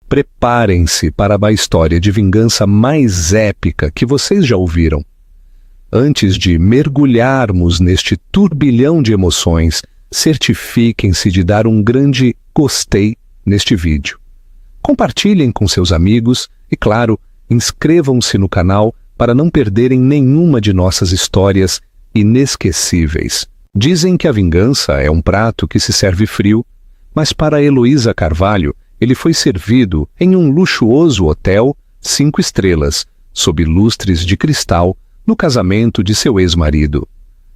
Preparem-se para a história de vingança mais épica que vocês já ouviram. Antes de mergulharmos neste turbilhão de emoções, certifiquem-se de dar um grande gostei neste vídeo. Compartilhem com seus amigos e, claro, inscrevam-se no canal para não perderem nenhuma de nossas histórias inesquecíveis. Dizem que a vingança é um prato que se serve frio, mas para Heloísa Carvalho, ele foi servido em um luxuoso hotel 5 estrelas, sob lustres de cristal, no casamento de seu ex-marido.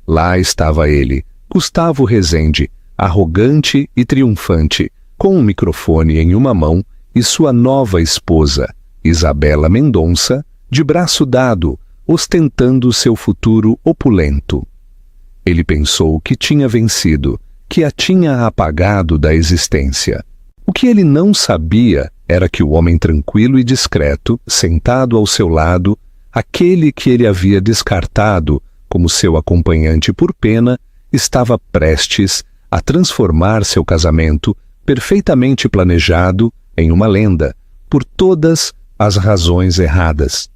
Lá estava ele, Gustavo Rezende, arrogante e triunfante, com um microfone em uma mão, e sua nova esposa, Isabela Mendonça, de braço dado, ostentando seu futuro opulento. Ele pensou que tinha vencido, que a tinha apagado da existência. O que ele não sabia era que o homem tranquilo e discreto, sentado ao seu lado, aquele que ele havia descartado como seu acompanhante por pena, estava prestes a transformar seu casamento, perfeitamente planejado, em uma lenda, por todas as razões erradas.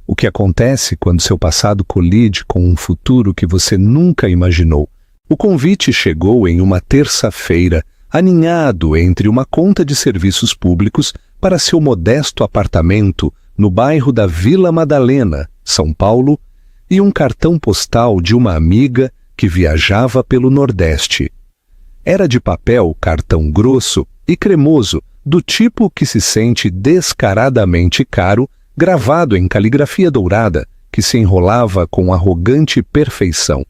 O que acontece quando seu passado colide com um futuro que você nunca imaginou? O convite chegou em uma terça-feira, aninhado entre uma conta de serviços públicos para seu modesto apartamento no bairro da Vila Madalena, São Paulo, e um cartão postal de uma amiga que viajava pelo Nordeste. Era de papel cartão grosso e cremoso, do tipo que se sente descaradamente caro, gravado em caligrafia dourada, que se enrolava com arrogante perfeição.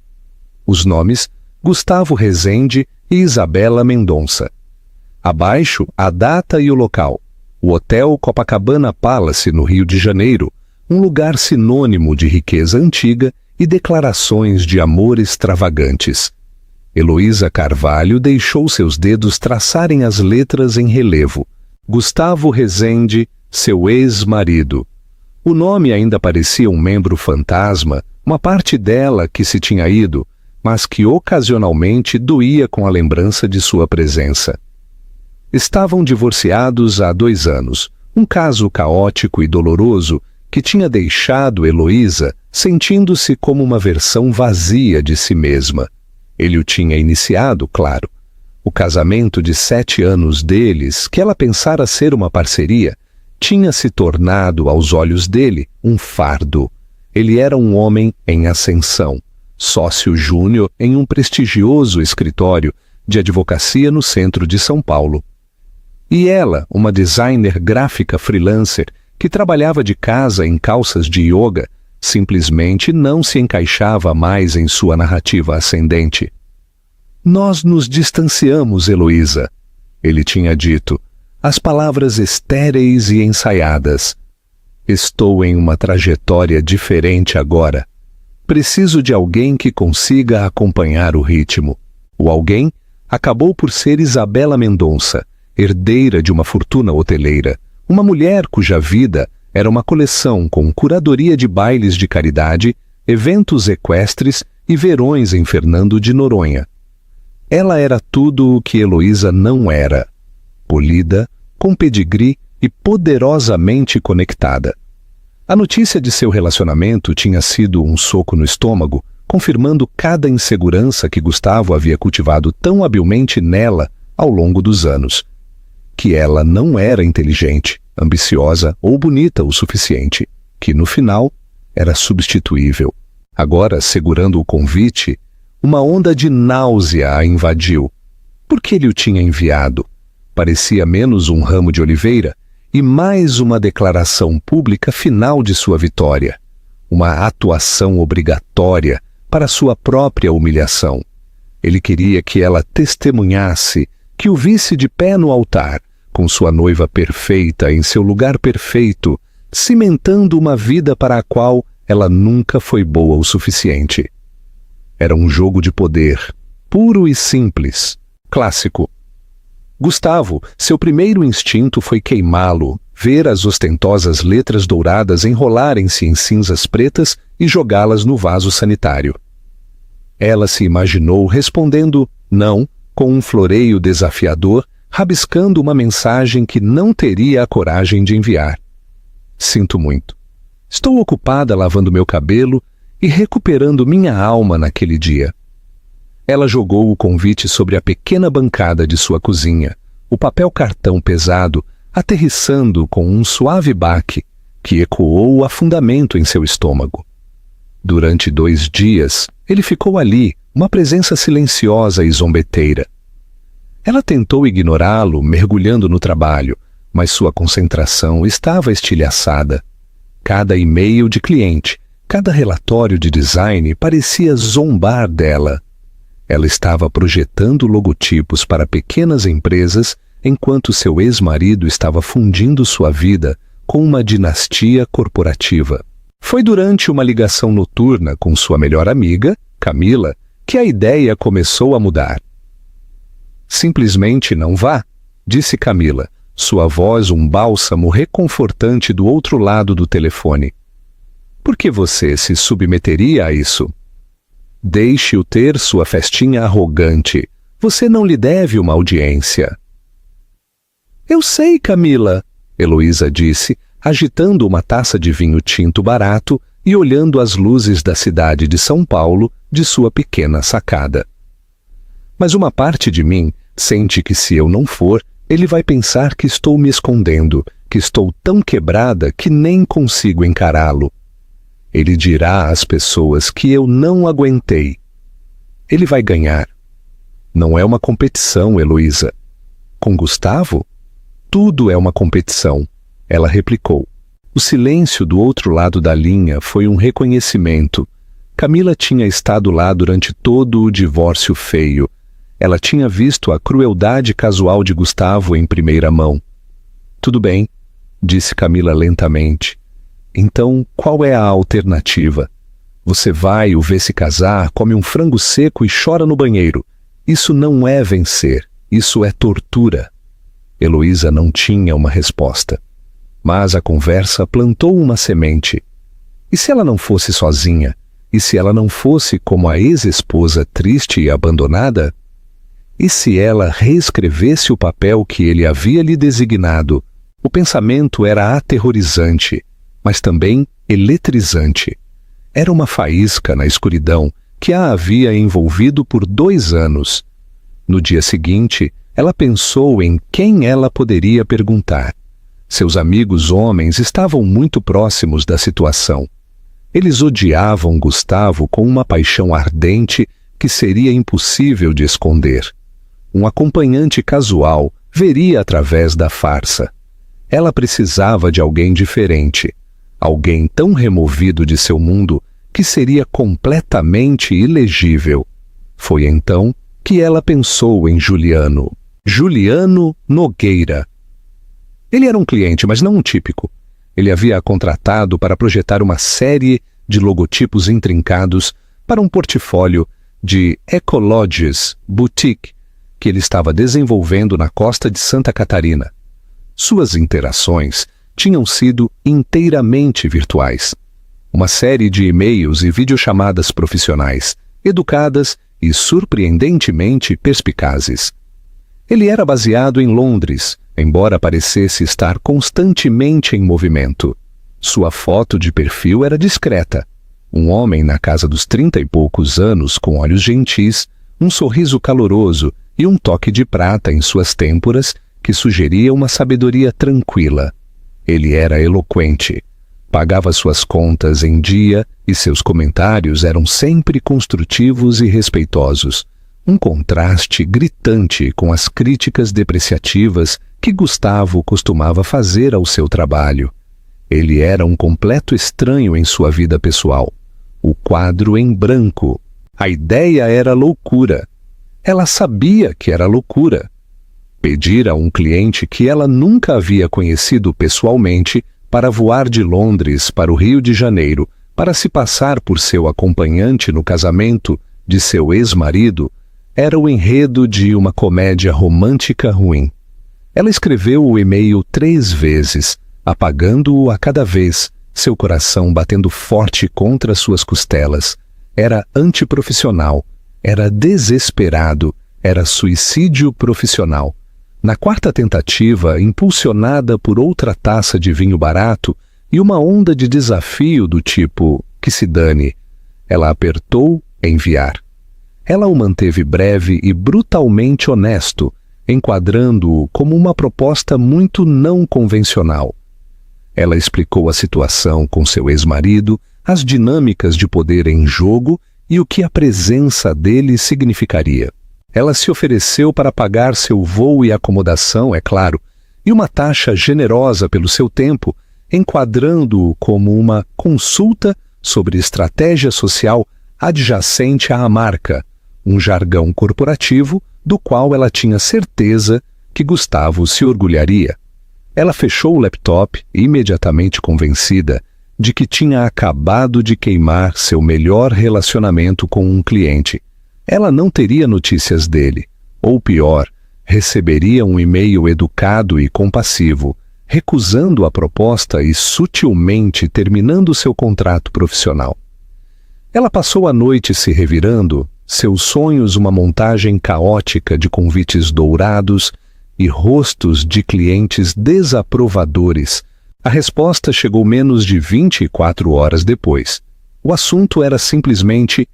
Os nomes: Gustavo Rezende e Isabela Mendonça. Abaixo, a data e o local: o Hotel Copacabana Palace, no Rio de Janeiro, um lugar sinônimo de riqueza antiga e declarações de amor extravagantes. Heloísa Carvalho deixou seus dedos traçarem as letras em relevo. Gustavo Rezende, seu ex-marido. O nome ainda parecia um membro fantasma, uma parte dela que se tinha ido, mas que ocasionalmente doía com a lembrança de sua presença. Estavam divorciados há 2 anos, um caso caótico e doloroso que tinha deixado Heloísa sentindo-se como uma versão vazia de si mesma. Ele o tinha iniciado, claro. O casamento de 7 anos deles, que ela pensara ser uma parceria, tinha se tornado, aos olhos dele, um fardo. Ele era um homem em ascensão, sócio júnior em um prestigioso escritório de advocacia no centro de São Paulo. E ela, uma designer gráfica freelancer que trabalhava de casa em calças de yoga, simplesmente não se encaixava mais em sua narrativa ascendente. Nós nos distanciamos, Heloísa, ele tinha dito, as palavras estéreis e ensaiadas. Estou em uma trajetória diferente agora. Preciso de alguém que consiga acompanhar o ritmo. O alguém acabou por ser Isabela Mendonça, herdeira de uma fortuna hoteleira, uma mulher cuja vida era uma coleção com curadoria de bailes de caridade, eventos equestres e verões em Fernando de Noronha. Ela era tudo o que Heloísa não era: polida, com pedigree e poderosamente conectada. A notícia de seu relacionamento tinha sido um soco no estômago, confirmando cada insegurança que Gustavo havia cultivado tão habilmente nela ao longo dos anos. Que ela não era inteligente, ambiciosa ou bonita o suficiente, que no final era substituível. Agora, segurando o convite, uma onda de náusea a invadiu. Por que ele o tinha enviado? Parecia menos um ramo de oliveira e mais uma declaração pública final de sua vitória, uma atuação obrigatória para sua própria humilhação. Ele queria que ela testemunhasse, que o visse de pé no altar, com sua noiva perfeita em seu lugar perfeito, cimentando uma vida para a qual ela nunca foi boa o suficiente. Era um jogo de poder, puro e simples, clássico. Gustavo, seu primeiro instinto foi queimá-lo, ver as ostentosas letras douradas enrolarem-se em cinzas pretas e jogá-las no vaso sanitário. Ela se imaginou respondendo não com um floreio desafiador rabiscando uma mensagem que não teria a coragem de enviar. Sinto muito. Estou ocupada lavando meu cabelo e recuperando minha alma naquele dia. Ela jogou o convite sobre a pequena bancada de sua cozinha, o papel cartão pesado aterrissando com um suave baque que ecoou o afundamento em seu estômago. Durante 2 dias, ele ficou ali, uma presença silenciosa e zombeteira. Ela tentou ignorá-lo, mergulhando no trabalho, mas sua concentração estava estilhaçada. Cada e-mail de cliente, cada relatório de design parecia zombar dela. Ela estava projetando logotipos para pequenas empresas enquanto seu ex-marido estava fundindo sua vida com uma dinastia corporativa. Foi durante uma ligação noturna com sua melhor amiga, Camila, que a ideia começou a mudar. Simplesmente não vá, disse Camila, sua voz um bálsamo reconfortante do outro lado do telefone. Por que você se submeteria a isso? Deixe-o ter sua festinha arrogante. Você não lhe deve uma audiência. Eu sei, Camila, Heloísa disse, agitando uma taça de vinho tinto barato e olhando as luzes da cidade de São Paulo de sua pequena sacada. Mas uma parte de mim sente que se eu não for, ele vai pensar que estou me escondendo, que estou tão quebrada que nem consigo encará-lo. Ele dirá às pessoas que eu não aguentei. Ele vai ganhar. Não é uma competição, Heloísa. Com Gustavo? Tudo é uma competição, ela replicou. O silêncio do outro lado da linha foi um reconhecimento. Camila tinha estado lá durante todo o divórcio feio. Ela tinha visto a crueldade casual de Gustavo em primeira mão. Tudo bem, disse Camila lentamente. Então, qual é a alternativa? Você vai o vê se casar, come um frango seco e chora no banheiro. Isso não é vencer, isso é tortura. Heloísa não tinha uma resposta. Mas a conversa plantou uma semente. E se ela não fosse sozinha? E se ela não fosse como a ex-esposa triste e abandonada? E se ela reescrevesse o papel que ele havia lhe designado? O pensamento era aterrorizante, mas também eletrizante. Era uma faísca na escuridão que a havia envolvido por 2 anos. No dia seguinte, ela pensou em quem ela poderia perguntar. Seus amigos homens estavam muito próximos da situação. Eles odiavam Gustavo com uma paixão ardente que seria impossível de esconder. Um acompanhante casual veria através da farsa. Ela precisava de alguém diferente, alguém tão removido de seu mundo que seria completamente ilegível. Foi então que ela pensou em Juliano. Juliano Nogueira. Ele era um cliente, mas não um típico. Ele havia contratado para projetar uma série de logotipos intrincados para um portfólio de Ecologies Boutique que ele estava desenvolvendo na costa de Santa Catarina. Suas interações tinham sido inteiramente virtuais. Uma série de e-mails e videochamadas profissionais, educadas e surpreendentemente perspicazes. Ele era baseado em Londres, embora parecesse estar constantemente em movimento. Sua foto de perfil era discreta. Um homem na casa dos 30 e poucos anos, com olhos gentis, um sorriso caloroso e um toque de prata em suas têmporas que sugeria uma sabedoria tranquila. Ele era eloquente, pagava suas contas em dia e seus comentários eram sempre construtivos e respeitosos, um contraste gritante com as críticas depreciativas que Gustavo costumava fazer ao seu trabalho. Ele era um completo estranho em sua vida pessoal. O quadro em branco. A ideia era loucura. Ela sabia que era loucura. Pedir a um cliente que ela nunca havia conhecido pessoalmente para voar de Londres para o Rio de Janeiro para se passar por seu acompanhante no casamento de seu ex-marido era o enredo de uma comédia romântica ruim. Ela escreveu o e-mail 3 vezes, apagando-o a cada vez, seu coração batendo forte contra suas costelas. Era antiprofissional, era desesperado, era suicídio profissional. Na quarta tentativa, impulsionada por outra taça de vinho barato e uma onda de desafio do tipo que se dane, ela apertou enviar. Ela o manteve breve e brutalmente honesto, enquadrando-o como uma proposta muito não convencional. Ela explicou a situação com seu ex-marido, as dinâmicas de poder em jogo e o que a presença dele significaria. Ela se ofereceu para pagar seu voo e acomodação, é claro, e uma taxa generosa pelo seu tempo, enquadrando-o como uma consulta sobre estratégia social adjacente à marca, um jargão corporativo do qual ela tinha certeza que Gustavo se orgulharia. Ela fechou o laptop, imediatamente convencida de que tinha acabado de queimar seu melhor relacionamento com um cliente. Ela não teria notícias dele, ou pior, receberia um e-mail educado e compassivo, recusando a proposta e sutilmente terminando seu contrato profissional. Ela passou a noite se revirando, seus sonhos uma montagem caótica de convites dourados e rostos de clientes desaprovadores. A resposta chegou menos de 24 horas depois. O assunto era simplesmente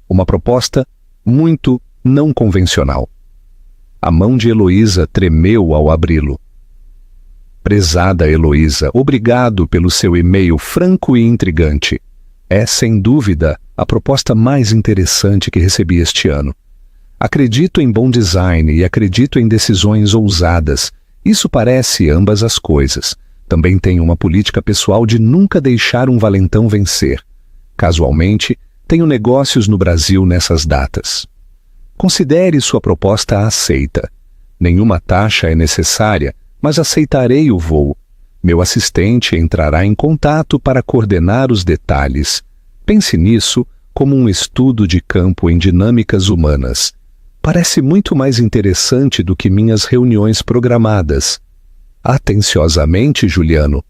uma proposta muito não convencional. A mão de Heloísa tremeu ao abri-lo. Prezada Heloísa, obrigado pelo seu e-mail franco e intrigante. É, sem dúvida, a proposta mais interessante que recebi este ano. Acredito em bom design e acredito em decisões ousadas. Isso parece ambas as coisas. Também tenho uma política pessoal de nunca deixar um valentão vencer. Casualmente, tenho negócios no Brasil nessas datas. Considere sua proposta aceita. Nenhuma taxa é necessária, mas aceitarei o voo. Meu assistente entrará em contato para coordenar os detalhes. Pense nisso como um estudo de campo em dinâmicas humanas. Parece muito mais interessante do que minhas reuniões programadas. Atenciosamente, Juliano.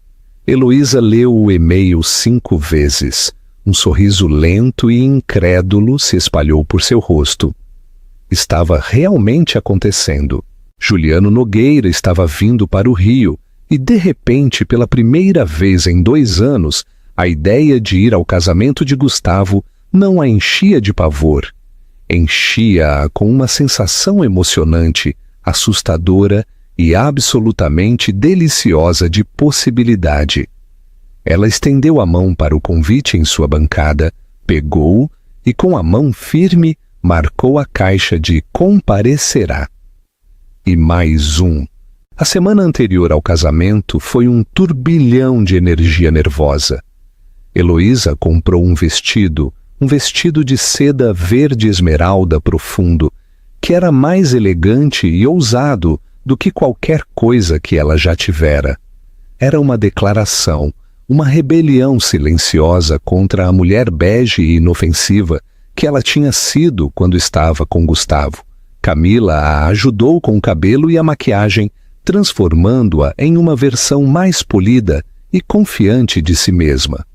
Heloísa leu o e-mail 5 vezes. Um sorriso lento e incrédulo se espalhou por seu rosto. Estava realmente acontecendo. Juliano Nogueira estava vindo para o Rio e, de repente, pela primeira vez em 2 anos, a ideia de ir ao casamento de Gustavo não a enchia de pavor. Enchia-a com uma sensação emocionante, assustadora e absolutamente deliciosa de possibilidade. Ela estendeu a mão para o convite em sua bancada, pegou-o e, com a mão firme, marcou a caixa de comparecerá. E mais um. A semana anterior ao casamento foi um turbilhão de energia nervosa. Heloísa comprou um vestido de seda verde esmeralda profundo, que era mais elegante e ousado do que qualquer coisa que ela já tivera. Era uma declaração, uma rebelião silenciosa contra a mulher bege e inofensiva que ela tinha sido quando estava com Gustavo. Camila a ajudou com o cabelo e a maquiagem, transformando-a em uma versão mais polida e confiante de si mesma.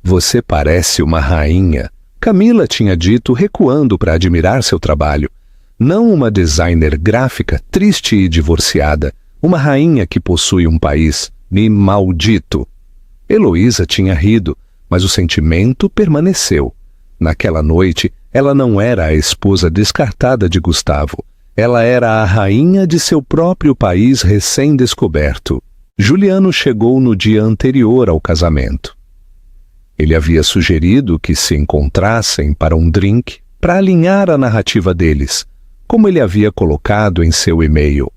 Você parece uma rainha, Camila tinha dito, recuando para admirar seu trabalho. Não uma designer gráfica triste e divorciada, uma rainha que possui um país, me maldito. Heloísa tinha rido, mas o sentimento permaneceu. Naquela noite, ela não era a esposa descartada de Gustavo. Ela era a rainha de seu próprio país recém-descoberto. Juliano chegou no dia anterior ao casamento. Ele havia sugerido que se encontrassem para um drink para alinhar a narrativa deles, como ele havia colocado em seu e-mail.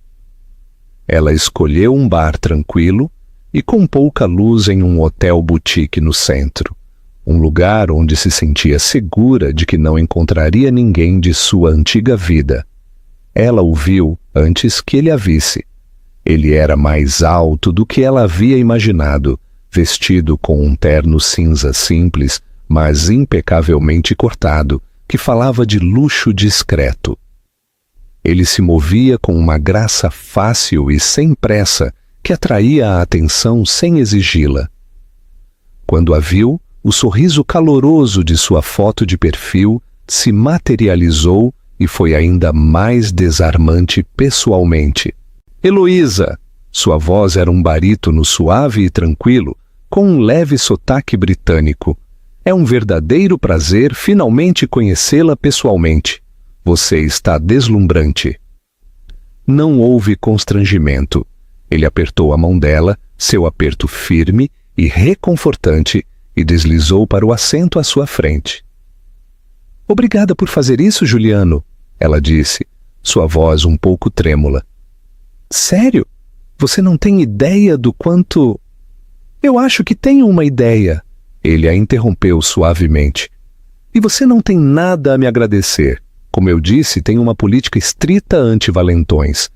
Ela escolheu um bar tranquilo e com pouca luz em um hotel boutique no centro, um lugar onde se sentia segura de que não encontraria ninguém de sua antiga vida. Ela o viu antes que ele a visse. Ele era mais alto do que ela havia imaginado, vestido com um terno cinza simples, mas impecavelmente cortado, que falava de luxo discreto. Ele se movia com uma graça fácil e sem pressa, que atraía a atenção sem exigi-la. Quando a viu, o sorriso caloroso de sua foto de perfil se materializou e foi ainda mais desarmante pessoalmente. Heloísa! Sua voz era um barítono suave e tranquilo, com um leve sotaque britânico. É um verdadeiro prazer finalmente conhecê-la pessoalmente. Você está deslumbrante. Não houve constrangimento. Ele apertou a mão dela, seu aperto firme e reconfortante, e deslizou para o assento à sua frente. Obrigada por fazer isso, Juliano, ela disse, sua voz um pouco trêmula. Sério? Você não tem ideia do quanto... Eu acho que tenho uma ideia. Ele a interrompeu suavemente. E você não tem nada a me agradecer. Como eu disse, tenho uma política estrita anti-valentões.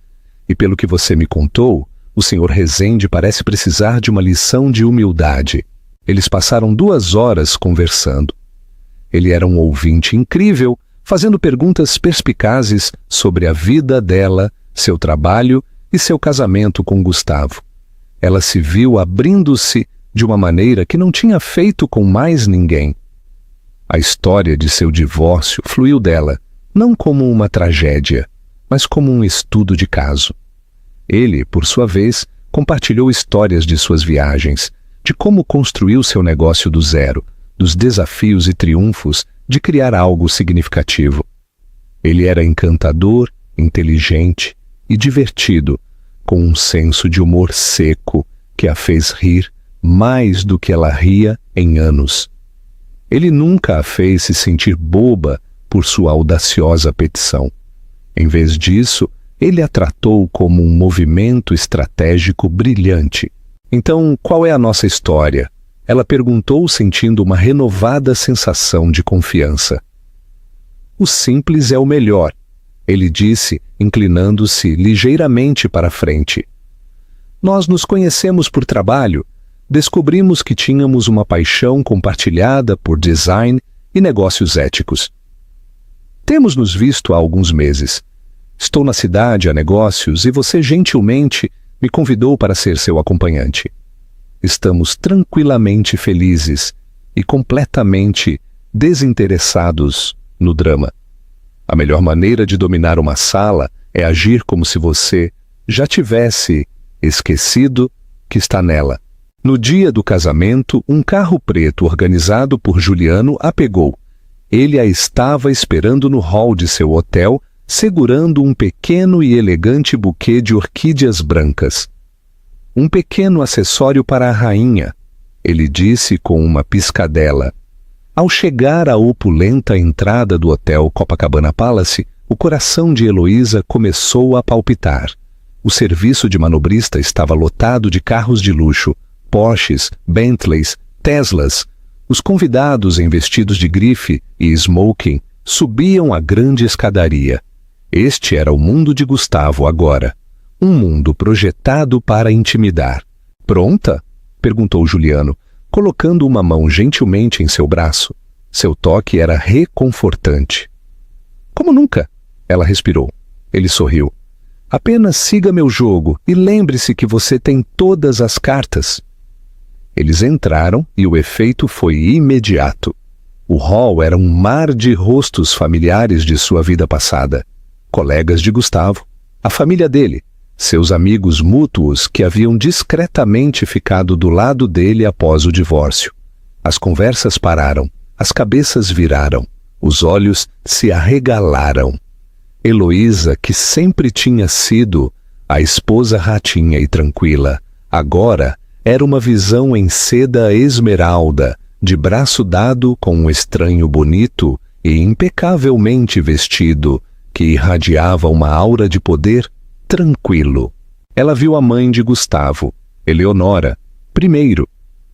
E pelo que você me contou, o Sr. Rezende parece precisar de uma lição de humildade. Eles passaram 2 horas conversando. Ele era um ouvinte incrível, fazendo perguntas perspicazes sobre a vida dela, seu trabalho e seu casamento com Gustavo. Ela se viu abrindo-se de uma maneira que não tinha feito com mais ninguém. A história de seu divórcio fluiu dela, não como uma tragédia, mas como um estudo de caso. Ele, por sua vez, compartilhou histórias de suas viagens, de como construiu seu negócio do zero, dos desafios e triunfos de criar algo significativo. Ele era encantador, inteligente e divertido, com um senso de humor seco que a fez rir mais do que ela ria em anos. Ele nunca a fez se sentir boba por sua audaciosa petição. Em vez disso, ele a tratou como um movimento estratégico brilhante. Então, qual é a nossa história? Ela perguntou, sentindo uma renovada sensação de confiança. O simples é o melhor, ele disse, inclinando-se ligeiramente para a frente. Nós nos conhecemos por trabalho, descobrimos que tínhamos uma paixão compartilhada por design e negócios éticos. Temos nos visto há alguns meses. Estou na cidade a negócios e você gentilmente me convidou para ser seu acompanhante. Estamos tranquilamente felizes e completamente desinteressados no drama. A melhor maneira de dominar uma sala é agir como se você já tivesse esquecido que está nela. No dia do casamento, um carro preto organizado por Juliano a pegou. Ele a estava esperando no hall de seu hotel, segurando um pequeno e elegante buquê de orquídeas brancas. Um pequeno acessório para a rainha, ele disse com uma piscadela. Ao chegar à opulenta entrada do hotel Copacabana Palace, o coração de Heloísa começou a palpitar. O serviço de manobrista estava lotado de carros de luxo, Porsches, Bentleys, Teslas. Os convidados em vestidos de grife e smoking subiam a grande escadaria. Este era o mundo de Gustavo agora. Um mundo projetado para intimidar. Pronta? Perguntou Juliano, colocando uma mão gentilmente em seu braço. Seu toque era reconfortante. Como nunca? Ela respirou. Ele sorriu. Apenas siga meu jogo e lembre-se que você tem todas as cartas. Eles entraram e o efeito foi imediato. O hall era um mar de rostos familiares de sua vida passada. Colegas de Gustavo, a família dele, seus amigos mútuos que haviam discretamente ficado do lado dele após o divórcio. As conversas pararam, as cabeças viraram, os olhos se arregalaram. Heloísa, que sempre tinha sido a esposa ratinha e tranquila, agora era uma visão em seda esmeralda, de braço dado com um estranho bonito e impecavelmente vestido, que irradiava uma aura de poder tranquilo. Ela viu a mãe de Gustavo, Eleonora, primeiro,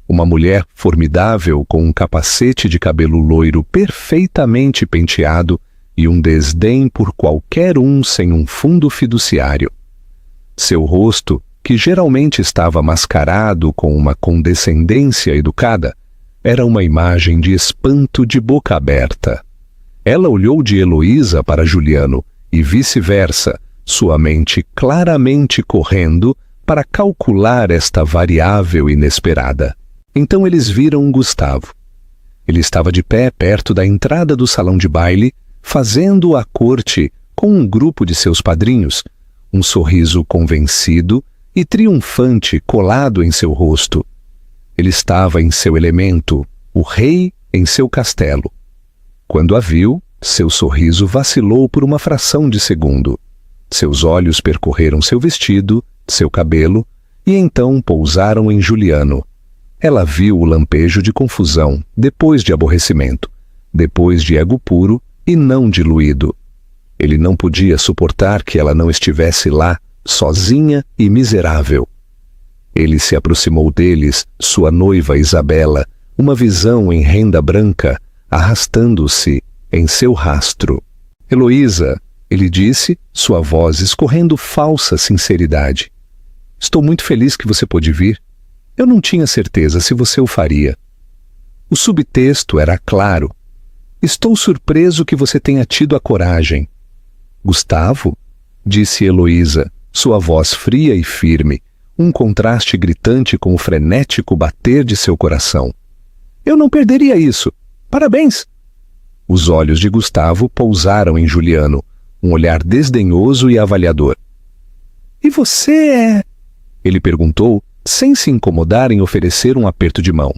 uma mulher formidável com um capacete de cabelo loiro perfeitamente penteado e um desdém por qualquer um sem um fundo fiduciário. Seu rosto, que geralmente estava mascarado com uma condescendência educada, era uma imagem de espanto de boca aberta. Ela olhou de Heloísa para Juliano e vice-versa, sua mente claramente correndo para calcular esta variável inesperada. Então eles viram Gustavo. Ele estava de pé perto da entrada do salão de baile, fazendo a corte com um grupo de seus padrinhos, um sorriso convencido e triunfante colado em seu rosto. Ele estava em seu elemento, o rei em seu castelo. Quando a viu, seu sorriso vacilou por uma fração de segundo. Seus olhos percorreram seu vestido, seu cabelo, e então pousaram em Juliano. Ela viu o lampejo de confusão, depois de aborrecimento, depois de ego puro e não diluído. Ele não podia suportar que ela não estivesse lá, sozinha e miserável. Ele se aproximou deles, sua noiva Isabela, uma visão em renda branca, arrastando-se em seu rastro. Heloísa, ele disse, sua voz escorrendo falsa sinceridade. Estou muito feliz que você pôde vir. Eu não tinha certeza se você o faria. O subtexto era claro. Estou surpreso que você tenha tido a coragem. Gustavo? Disse Heloísa, sua voz fria e firme, um contraste gritante com o frenético bater de seu coração. Eu não perderia isso. Parabéns! Os olhos de Gustavo pousaram em Juliano, um olhar desdenhoso e avaliador. E você é... Ele perguntou, sem se incomodar em oferecer um aperto de mão.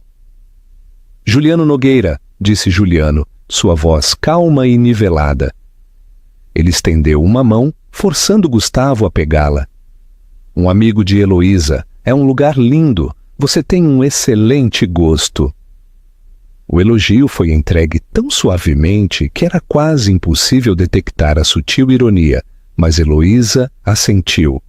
Juliano Nogueira, disse Juliano, sua voz calma e nivelada. Ele estendeu uma mão, forçando Gustavo a pegá-la. Um amigo de Heloísa, é um lugar lindo, você tem um excelente gosto. O elogio foi entregue tão suavemente que era quase impossível detectar a sutil ironia, mas Heloísa assentiu.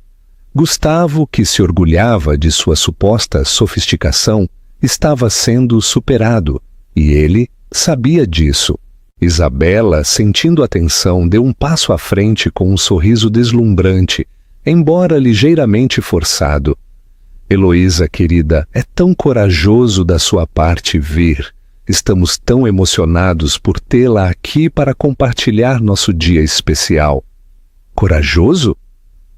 Gustavo, que se orgulhava de sua suposta sofisticação, estava sendo superado, e ele sabia disso. Isabela, sentindo a tensão, deu um passo à frente com um sorriso deslumbrante, embora ligeiramente forçado. Heloísa, querida, é tão corajoso da sua parte vir. Estamos tão emocionados por tê-la aqui para compartilhar nosso dia especial. Corajoso?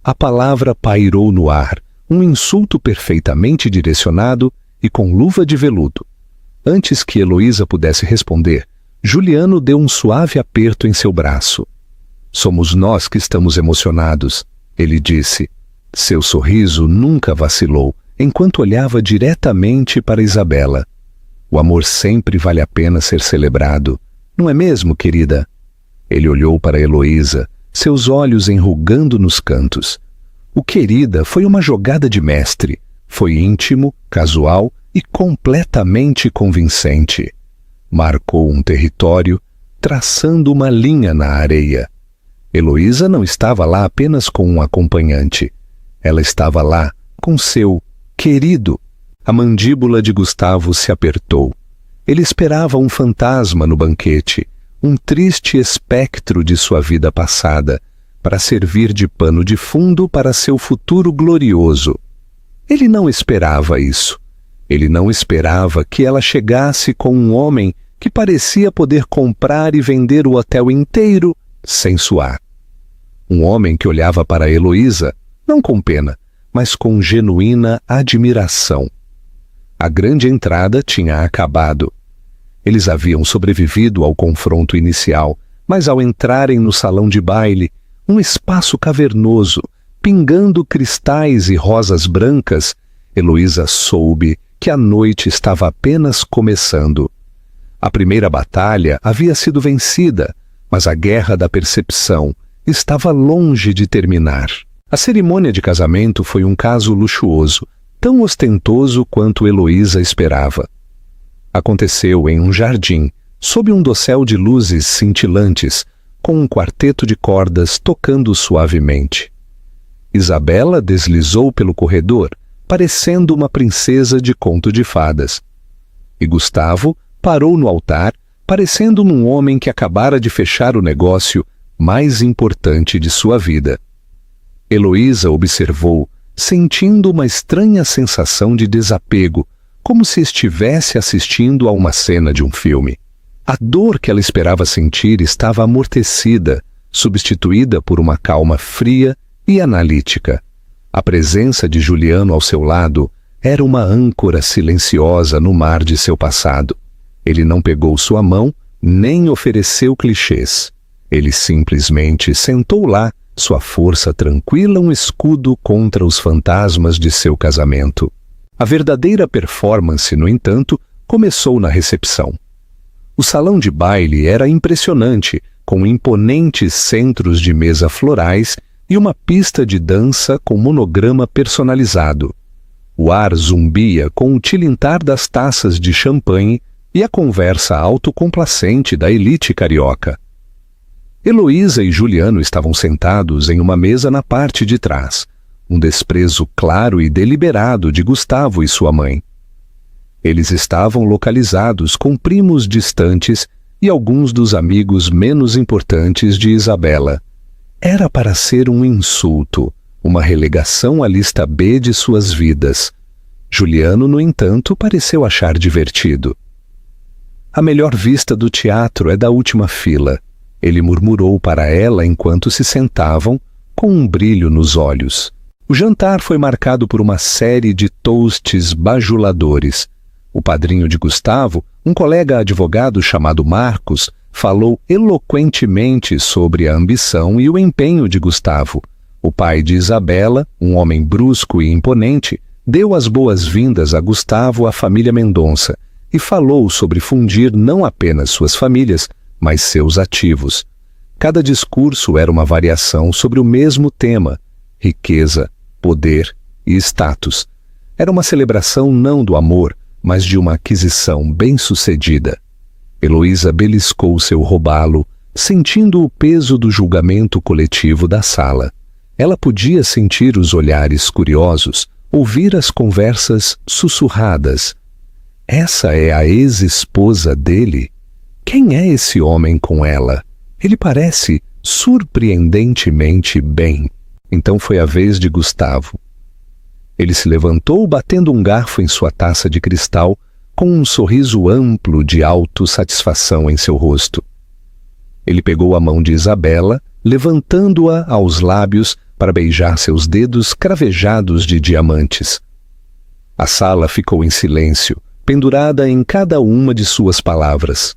A palavra pairou no ar, um insulto perfeitamente direcionado e com luva de veludo. Antes que Heloísa pudesse responder, Juliano deu um suave aperto em seu braço. Somos nós que estamos emocionados, ele disse. Seu sorriso nunca vacilou, enquanto olhava diretamente para Isabela. O amor sempre vale a pena ser celebrado, não é mesmo, querida? Ele olhou para Heloísa, seus olhos enrugando nos cantos. O querida foi uma jogada de mestre, foi íntimo, casual e completamente convincente. Marcou um território, traçando uma linha na areia. Heloísa não estava lá apenas com um acompanhante. Ela estava lá com seu querido. A mandíbula de Gustavo se apertou. Ele esperava um fantasma no banquete, um triste espectro de sua vida passada, para servir de pano de fundo para seu futuro glorioso. Ele não esperava isso. Ele não esperava que ela chegasse com um homem que parecia poder comprar e vender o hotel inteiro sem suar. Um homem que olhava para Heloísa, não com pena, mas com genuína admiração. A grande entrada tinha acabado. Eles haviam sobrevivido ao confronto inicial, mas ao entrarem no salão de baile, um espaço cavernoso, pingando cristais e rosas brancas, Heloísa soube que a noite estava apenas começando. A primeira batalha havia sido vencida, mas a guerra da percepção estava longe de terminar. A cerimônia de casamento foi um caso luxuoso, tão ostentoso quanto Heloísa esperava. Aconteceu em um jardim, sob um dossel de luzes cintilantes, com um quarteto de cordas tocando suavemente. Isabela deslizou pelo corredor, parecendo uma princesa de conto de fadas. E Gustavo parou no altar, parecendo um homem que acabara de fechar o negócio mais importante de sua vida. Heloísa observou, sentindo uma estranha sensação de desapego, como se estivesse assistindo a uma cena de um filme. A dor que ela esperava sentir estava amortecida, substituída por uma calma fria e analítica. A presença de Juliano ao seu lado era uma âncora silenciosa no mar de seu passado. Ele não pegou sua mão, nem ofereceu clichês. Ele simplesmente sentou lá, sua força tranquila um escudo contra os fantasmas de seu casamento. A verdadeira performance, no entanto, começou na recepção. O salão de baile era impressionante, com imponentes centros de mesa florais e uma pista de dança com monograma personalizado. O ar zumbia com o tilintar das taças de champanhe e a conversa autocomplacente da elite carioca. Heloísa e Juliano estavam sentados em uma mesa na parte de trás, um desprezo claro e deliberado de Gustavo e sua mãe. Eles estavam localizados com primos distantes e alguns dos amigos menos importantes de Isabela. Era para ser um insulto, uma relegação à lista B de suas vidas. Juliano, no entanto, pareceu achar divertido. A melhor vista do teatro é da última fila, ele murmurou para ela enquanto se sentavam, com um brilho nos olhos. O jantar foi marcado por uma série de toasts bajuladores. O padrinho de Gustavo, um colega advogado chamado Marcos, falou eloquentemente sobre a ambição e o empenho de Gustavo. O pai de Isabela, um homem brusco e imponente, deu as boas-vindas a Gustavo à família Mendonça e falou sobre fundir não apenas suas famílias, mas seus ativos. Cada discurso era uma variação sobre o mesmo tema: riqueza, poder e status. Era uma celebração não do amor, mas de uma aquisição bem-sucedida. Heloísa beliscou seu robalo, sentindo o peso do julgamento coletivo da sala. Ela podia sentir os olhares curiosos, ouvir as conversas sussurradas. Essa é a ex-esposa dele? Quem é esse homem com ela? Ele parece surpreendentemente bem. Então foi a vez de Gustavo. Ele se levantou batendo um garfo em sua taça de cristal, com um sorriso amplo de autossatisfação em seu rosto. Ele pegou a mão de Isabela, levantando-a aos lábios para beijar seus dedos cravejados de diamantes. A sala ficou em silêncio, pendurada em cada uma de suas palavras.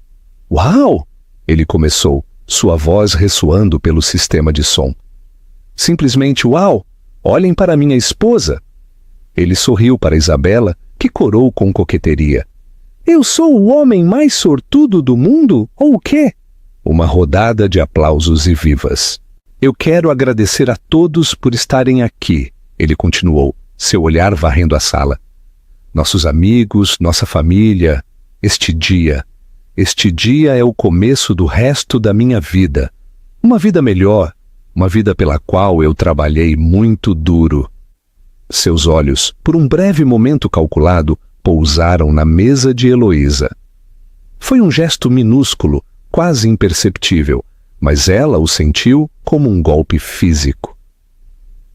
"Uau!" ele começou, sua voz ressoando pelo sistema de som. "Simplesmente uau! Olhem para minha esposa!" Ele sorriu para Isabela, que corou com coqueteria. "Eu sou o homem mais sortudo do mundo, ou o quê?" Uma rodada de aplausos e vivas. "Eu quero agradecer a todos por estarem aqui", ele continuou, seu olhar varrendo a sala. "Nossos amigos, nossa família, este dia é o começo do resto da minha vida. Uma vida melhor, uma vida pela qual eu trabalhei muito duro." Seus olhos, por um breve momento calculado, pousaram na mesa de Heloísa. Foi um gesto minúsculo, quase imperceptível, mas ela o sentiu como um golpe físico.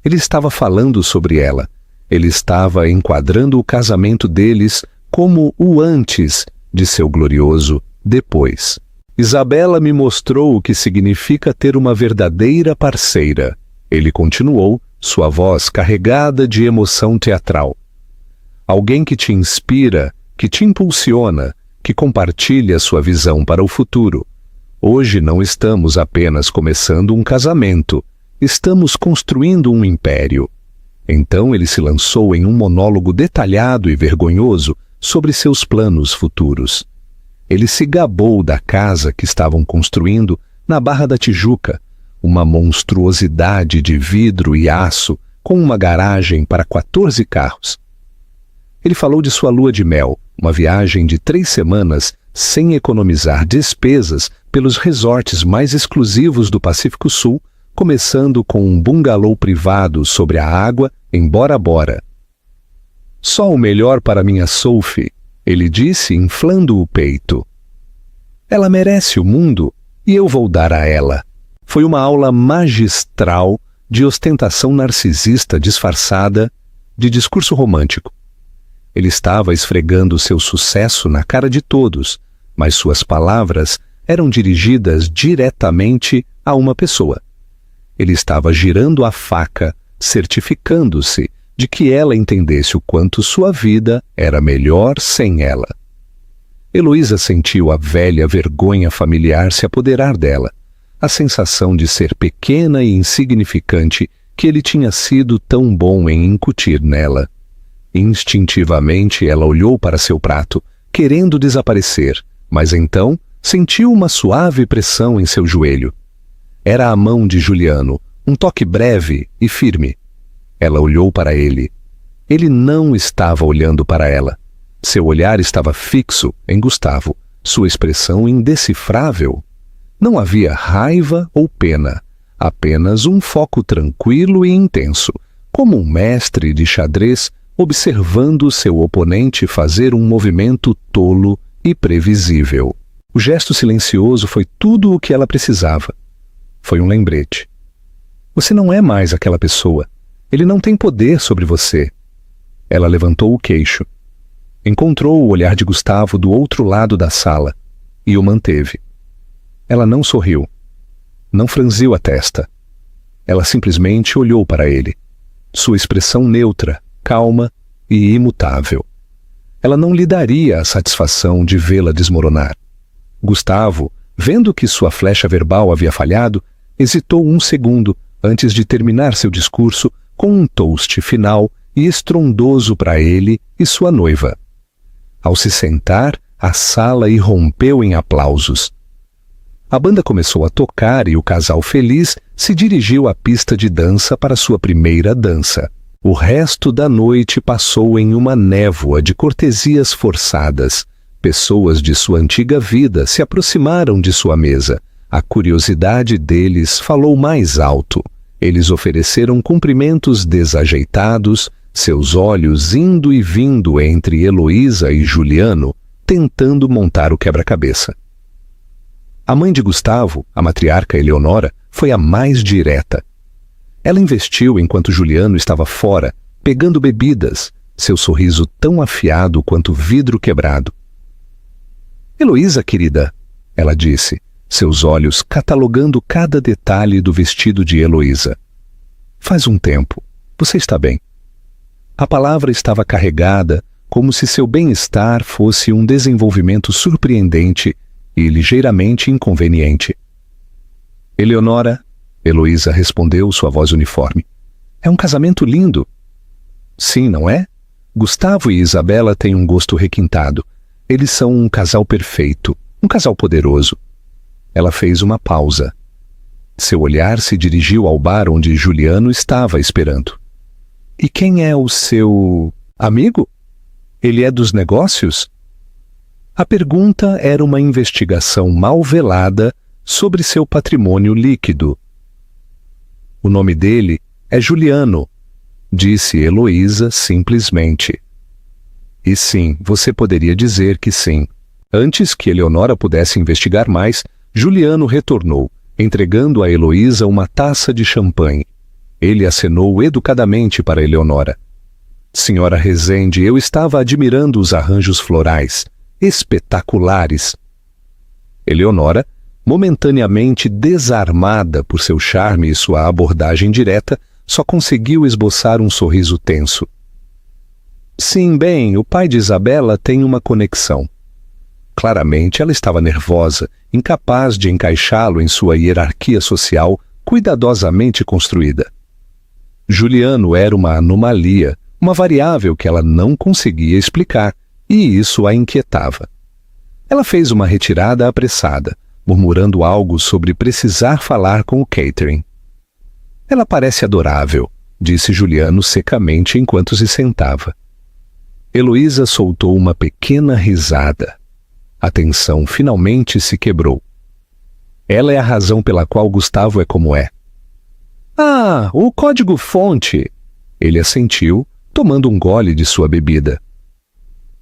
Ele estava falando sobre ela. Ele estava enquadrando o casamento deles como o antes de seu glorioso depois. "Isabela me mostrou o que significa ter uma verdadeira parceira", ele continuou, sua voz carregada de emoção teatral. "Alguém que te inspira, que te impulsiona, que compartilha sua visão para o futuro. Hoje não estamos apenas começando um casamento, estamos construindo um império." Então ele se lançou em um monólogo detalhado e vergonhoso sobre seus planos futuros. Ele se gabou da casa que estavam construindo na Barra da Tijuca, uma monstruosidade de vidro e aço com uma garagem para 14 carros. Ele falou de sua lua de mel, uma viagem de 3 semanas sem economizar despesas pelos resorts mais exclusivos do Pacífico Sul, começando com um bungalô privado sobre a água em Bora Bora. "Só o melhor para minha Sophie", ele disse, inflando o peito. "Ela merece o mundo e eu vou dar a ela." Foi uma aula magistral de ostentação narcisista disfarçada de discurso romântico. Ele estava esfregando seu sucesso na cara de todos, mas suas palavras eram dirigidas diretamente a uma pessoa. Ele estava girando a faca, certificando-se de que ela entendesse o quanto sua vida era melhor sem ela. Heloísa sentiu a velha vergonha familiar se apoderar dela. a sensação de ser pequena e insignificante que ele tinha sido tão bom em incutir nela. Instintivamente ela olhou para seu prato, querendo desaparecer, mas então sentiu uma suave pressão em seu joelho. Era a mão de Juliano, um toque breve e firme. Ela olhou para ele. Ele não estava olhando para ela. Seu olhar estava fixo em Gustavo, sua expressão indecifrável. Não havia raiva ou pena, apenas um foco tranquilo e intenso, como um mestre de xadrez observando seu oponente fazer um movimento tolo e previsível. O gesto silencioso foi tudo o que ela precisava. Foi um lembrete. Você não é mais aquela pessoa. Ele não tem poder sobre você. Ela levantou o queixo. Encontrou o olhar de Gustavo do outro lado da sala e o manteve. Ela não sorriu. Não franziu a testa. Ela simplesmente olhou para ele. Sua expressão neutra, calma e imutável. Ela não lhe daria a satisfação de vê-la desmoronar. Gustavo, vendo que sua flecha verbal havia falhado, hesitou um segundo antes de terminar seu discurso com um toast final e estrondoso para ele e sua noiva. Ao se sentar, a sala irrompeu em aplausos. A banda começou a tocar e o casal feliz se dirigiu à pista de dança para sua primeira dança. O resto da noite passou em uma névoa de cortesias forçadas. Pessoas de sua antiga vida se aproximaram de sua mesa. A curiosidade deles falou mais alto. Eles ofereceram cumprimentos desajeitados, seus olhos indo e vindo entre Heloísa e Juliano, tentando montar o quebra-cabeça. A mãe de Gustavo, a matriarca Eleonora, foi a mais direta. Ela investiu enquanto Juliano estava fora, pegando bebidas, seu sorriso tão afiado quanto vidro quebrado. Heloísa, querida, ela disse, seus olhos catalogando cada detalhe do vestido de Heloísa. Faz um tempo. Você está bem? A palavra estava carregada, como se seu bem-estar fosse um desenvolvimento surpreendente e ligeiramente inconveniente. Eleonora, Heloísa respondeu sua voz uniforme. É um casamento lindo. Sim, não é? Gustavo e Isabela têm um gosto requintado. Eles são um casal perfeito, um casal poderoso. Ela fez uma pausa. Seu olhar se dirigiu ao bar onde Juliano estava esperando. E quem é o seu amigo? Ele é dos negócios? A pergunta era uma investigação mal velada sobre seu patrimônio líquido. O nome dele é Juliano, disse Heloísa simplesmente. E sim, você poderia dizer que sim. Antes que Eleonora pudesse investigar mais, Juliano retornou, entregando a Heloísa uma taça de champanhe. Ele acenou educadamente para Eleonora. Senhora Rezende, eu estava admirando os arranjos florais, espetaculares. Eleonora, momentaneamente desarmada por seu charme e sua abordagem direta, só conseguiu esboçar um sorriso tenso. Sim, bem, o pai de Isabela tem uma conexão. Claramente ela estava nervosa, incapaz de encaixá-lo em sua hierarquia social cuidadosamente construída. Juliano era uma anomalia, uma variável que ela não conseguia explicar, e isso a inquietava. Ela fez uma retirada apressada, murmurando algo sobre precisar falar com o catering. Ela parece adorável, disse Juliano secamente enquanto se sentava. Heloísa soltou uma pequena risada. A tensão finalmente se quebrou. Ela é a razão pela qual Gustavo é como é. Ah, o código-fonte! Ele assentiu, tomando um gole de sua bebida.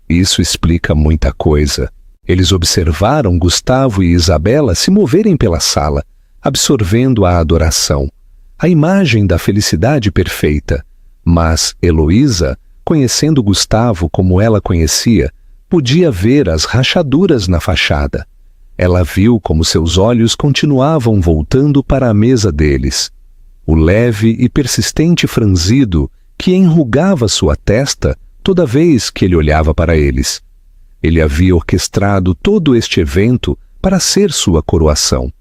Isso explica muita coisa. Eles observaram Gustavo e Isabela se moverem pela sala, absorvendo a adoração, a imagem da felicidade perfeita. Mas Heloísa, conhecendo Gustavo como ela conhecia, podia ver as rachaduras na fachada. Ela viu como seus olhos continuavam voltando para a mesa deles. O leve e persistente franzido que enrugava sua testa toda vez que ele olhava para eles. Ele havia orquestrado todo este evento para ser sua coroação.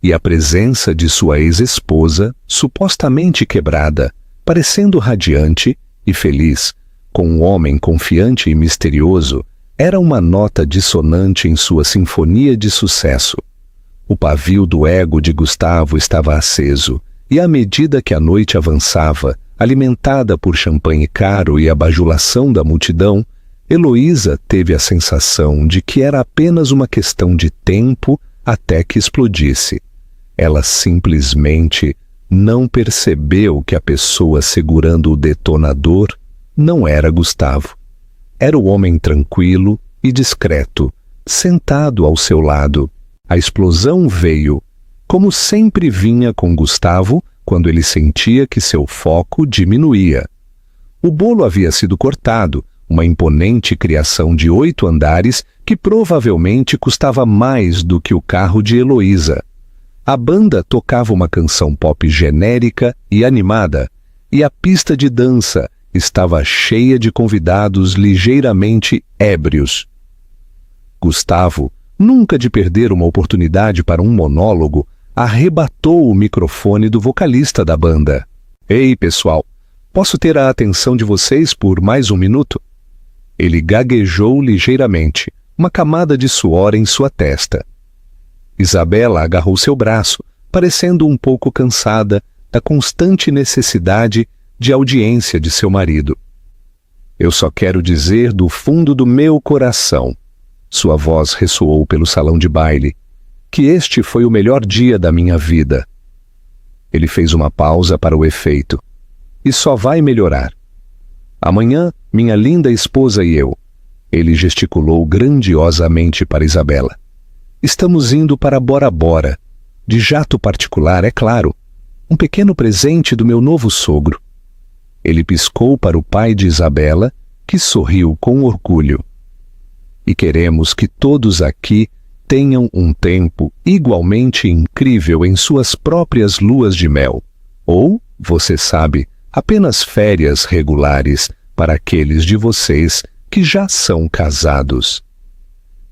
e a presença de sua ex-esposa, supostamente quebrada, parecendo radiante e feliz, com um homem confiante e misterioso, era uma nota dissonante em sua sinfonia de sucesso. O pavio do ego de Gustavo estava aceso, e à medida que a noite avançava, alimentada por champanhe caro e a bajulação da multidão, Heloísa teve a sensação de que era apenas uma questão de tempo até que explodisse. Ela simplesmente não percebeu que a pessoa segurando o detonador não era Gustavo. Era o homem tranquilo e discreto, sentado ao seu lado. A explosão veio, como sempre vinha com Gustavo quando ele sentia que seu foco diminuía. O bolo havia sido cortado, uma imponente criação de 8 andares que provavelmente custava mais do que o carro de Heloísa. A banda tocava uma canção pop genérica e animada, e a pista de dança estava cheia de convidados ligeiramente ébrios. Gustavo, nunca de perder uma oportunidade para um monólogo, arrebatou o microfone do vocalista da banda. "Ei, pessoal, posso ter a atenção de vocês por mais um minuto?" Ele gaguejou ligeiramente, uma camada de suor em sua testa. Isabela agarrou seu braço, parecendo um pouco cansada da constante necessidade de audiência de seu marido. "Eu só quero dizer do fundo do meu coração", sua voz ressoou pelo salão de baile, "que este foi o melhor dia da minha vida." Ele fez uma pausa para o efeito. "E só vai melhorar. Amanhã, minha linda esposa e eu." Ele gesticulou grandiosamente para Isabela. "Estamos indo para Bora Bora, de jato particular, é claro. Um pequeno presente do meu novo sogro." Ele piscou para o pai de Isabela, que sorriu com orgulho. "E queremos que todos aqui tenham um tempo igualmente incrível em suas próprias luas de mel. Ou, você sabe, apenas férias regulares para aqueles de vocês que já são casados."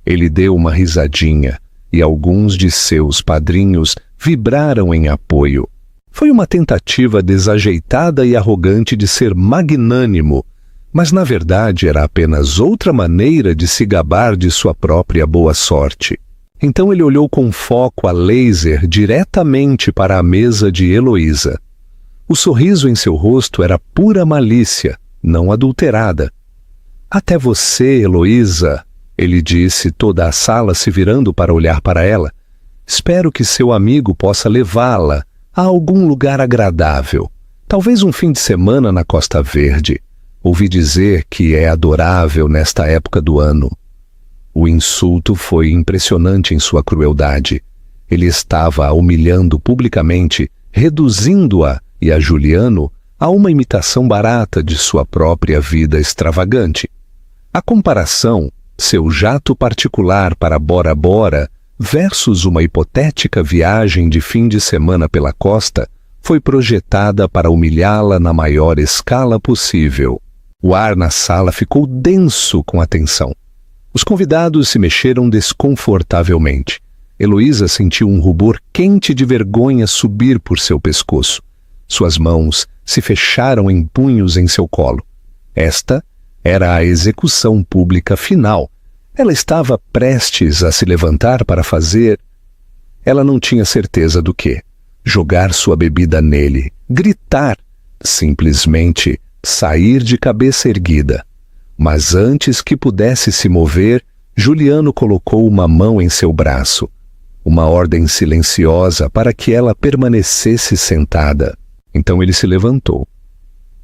Ele deu uma risadinha e alguns de seus padrinhos vibraram em apoio. Foi uma tentativa desajeitada e arrogante de ser magnânimo, mas na verdade era apenas outra maneira de se gabar de sua própria boa sorte. Então ele olhou com foco a laser diretamente para a mesa de Heloísa. O sorriso em seu rosto era pura malícia, não adulterada. "Até você, Heloísa", ele disse, toda a sala se virando para olhar para ela. "Espero que seu amigo possa levá-la a algum lugar agradável. Talvez um fim de semana na Costa Verde. Ouvi dizer que é adorável nesta época do ano." O insulto foi impressionante em sua crueldade. Ele estava a humilhando publicamente, reduzindo-a e a Juliano a uma imitação barata de sua própria vida extravagante. A comparação, seu jato particular para Bora Bora versus uma hipotética viagem de fim de semana pela costa, foi projetada para humilhá-la na maior escala possível. O ar na sala ficou denso com a tensão. Os convidados se mexeram desconfortavelmente. Heloísa sentiu um rubor quente de vergonha subir por seu pescoço. Suas mãos se fecharam em punhos em seu colo. Esta era a execução pública final. Ela estava prestes a se levantar para fazer... Ela não tinha certeza do que. Jogar sua bebida nele, gritar, simplesmente sair de cabeça erguida. Mas antes que pudesse se mover, Juliano colocou uma mão em seu braço. Uma ordem silenciosa para que ela permanecesse sentada. Então ele se levantou.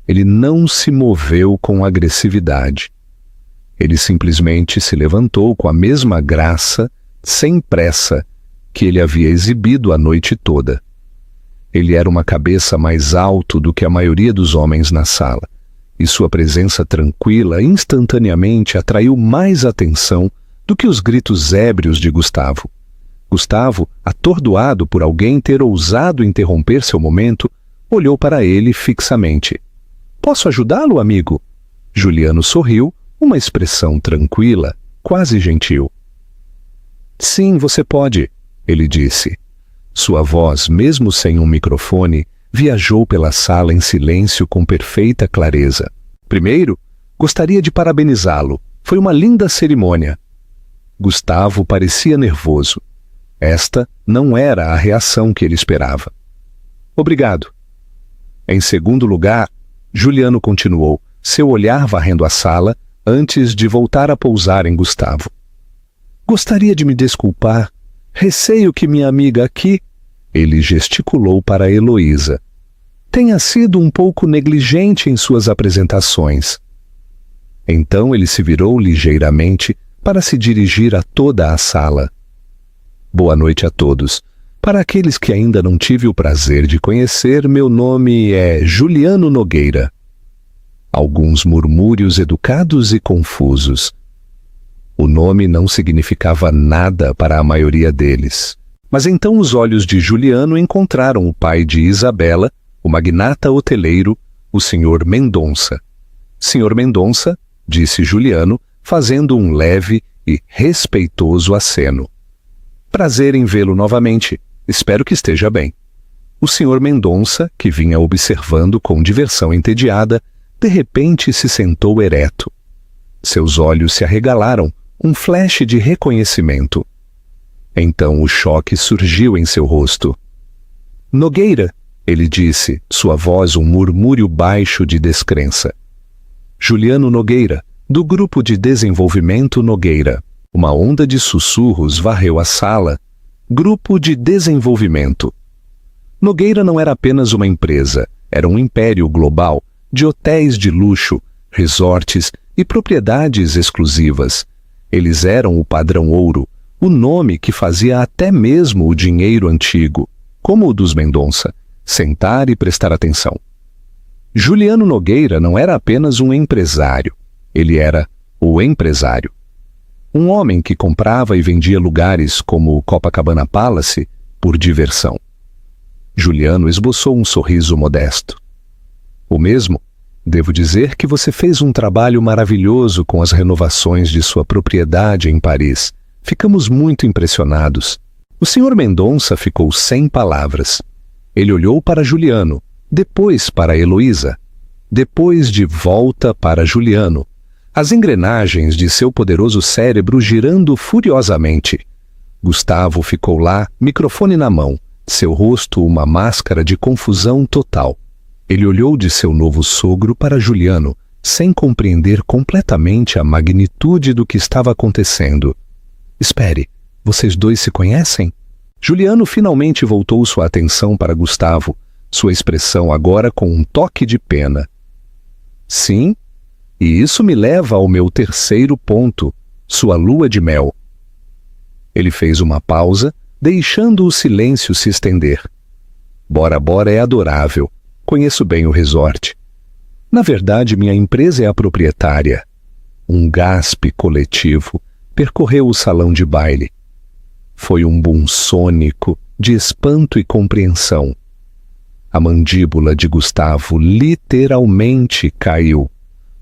Ele não se moveu com agressividade. Ele simplesmente se levantou com a mesma graça, sem pressa, que ele havia exibido a noite toda. Ele era uma cabeça mais alto do que a maioria dos homens na sala, e sua presença tranquila instantaneamente atraiu mais atenção do que os gritos ébrios de Gustavo. Gustavo, atordoado por alguém ter ousado interromper seu momento, olhou para ele fixamente. "Posso ajudá-lo, amigo?" Juliano sorriu, uma expressão tranquila, quase gentil. "Sim, você pode", ele disse. Sua voz, mesmo sem um microfone, viajou pela sala em silêncio com perfeita clareza. Primeiro, gostaria de parabenizá-lo. Foi uma linda cerimônia. Gustavo parecia nervoso. Esta não era a reação que ele esperava. Obrigado. Em segundo lugar, Juliano continuou, seu olhar varrendo a sala, antes de voltar a pousar em Gustavo. Gostaria de me desculpar. Receio que minha amiga aqui... Ele gesticulou para Heloísa. Tenha sido um pouco negligente em suas apresentações. Então ele se virou ligeiramente para se dirigir a toda a sala. Boa noite a todos. Para aqueles que ainda não tive o prazer de conhecer, meu nome é Juliano Nogueira. Alguns murmúrios educados e confusos. O nome não significava nada para a maioria deles. Mas então os olhos de Juliano encontraram o pai de Isabela, o magnata hoteleiro, o Sr. Mendonça. Sr. Mendonça, disse Juliano, fazendo um leve e respeitoso aceno. Prazer em vê-lo novamente. Espero que esteja bem. O Sr. Mendonça, que vinha observando com diversão entediada, de repente se sentou ereto. Seus olhos se arregalaram, um flash de reconhecimento. Então o choque surgiu em seu rosto. Nogueira, ele disse, sua voz um murmúrio baixo de descrença. Juliano Nogueira, do Grupo de Desenvolvimento Nogueira. Uma onda de sussurros varreu a sala. Grupo de Desenvolvimento. Nogueira não era apenas uma empresa, era um império global de hotéis de luxo, resorts e propriedades exclusivas. Eles eram o padrão ouro, o nome que fazia até mesmo o dinheiro antigo, como o dos Mendonça, sentar e prestar atenção. Juliano Nogueira não era apenas um empresário, ele era o empresário. Um homem que comprava e vendia lugares como o Copacabana Palace por diversão. Juliano esboçou um sorriso modesto. O mesmo, devo dizer que você fez um trabalho maravilhoso com as renovações de sua propriedade em Paris. Ficamos muito impressionados. O Sr. Mendonça ficou sem palavras. Ele olhou para Juliano, depois para Heloísa, depois de volta para Juliano, as engrenagens de seu poderoso cérebro girando furiosamente. Gustavo ficou lá, microfone na mão, seu rosto uma máscara de confusão total. Ele olhou de seu novo sogro para Juliano, sem compreender completamente a magnitude do que estava acontecendo. Espere, vocês dois se conhecem? Juliano finalmente voltou sua atenção para Gustavo, sua expressão agora com um toque de pena. Sim, e isso me leva ao meu terceiro ponto, sua lua de mel. Ele fez uma pausa, deixando o silêncio se estender. Bora Bora é adorável, conheço bem o resort. Na verdade, minha empresa é a proprietária. Um gaspe coletivo percorreu o salão de baile. Foi um boom sônico de espanto e compreensão. A mandíbula de Gustavo literalmente caiu.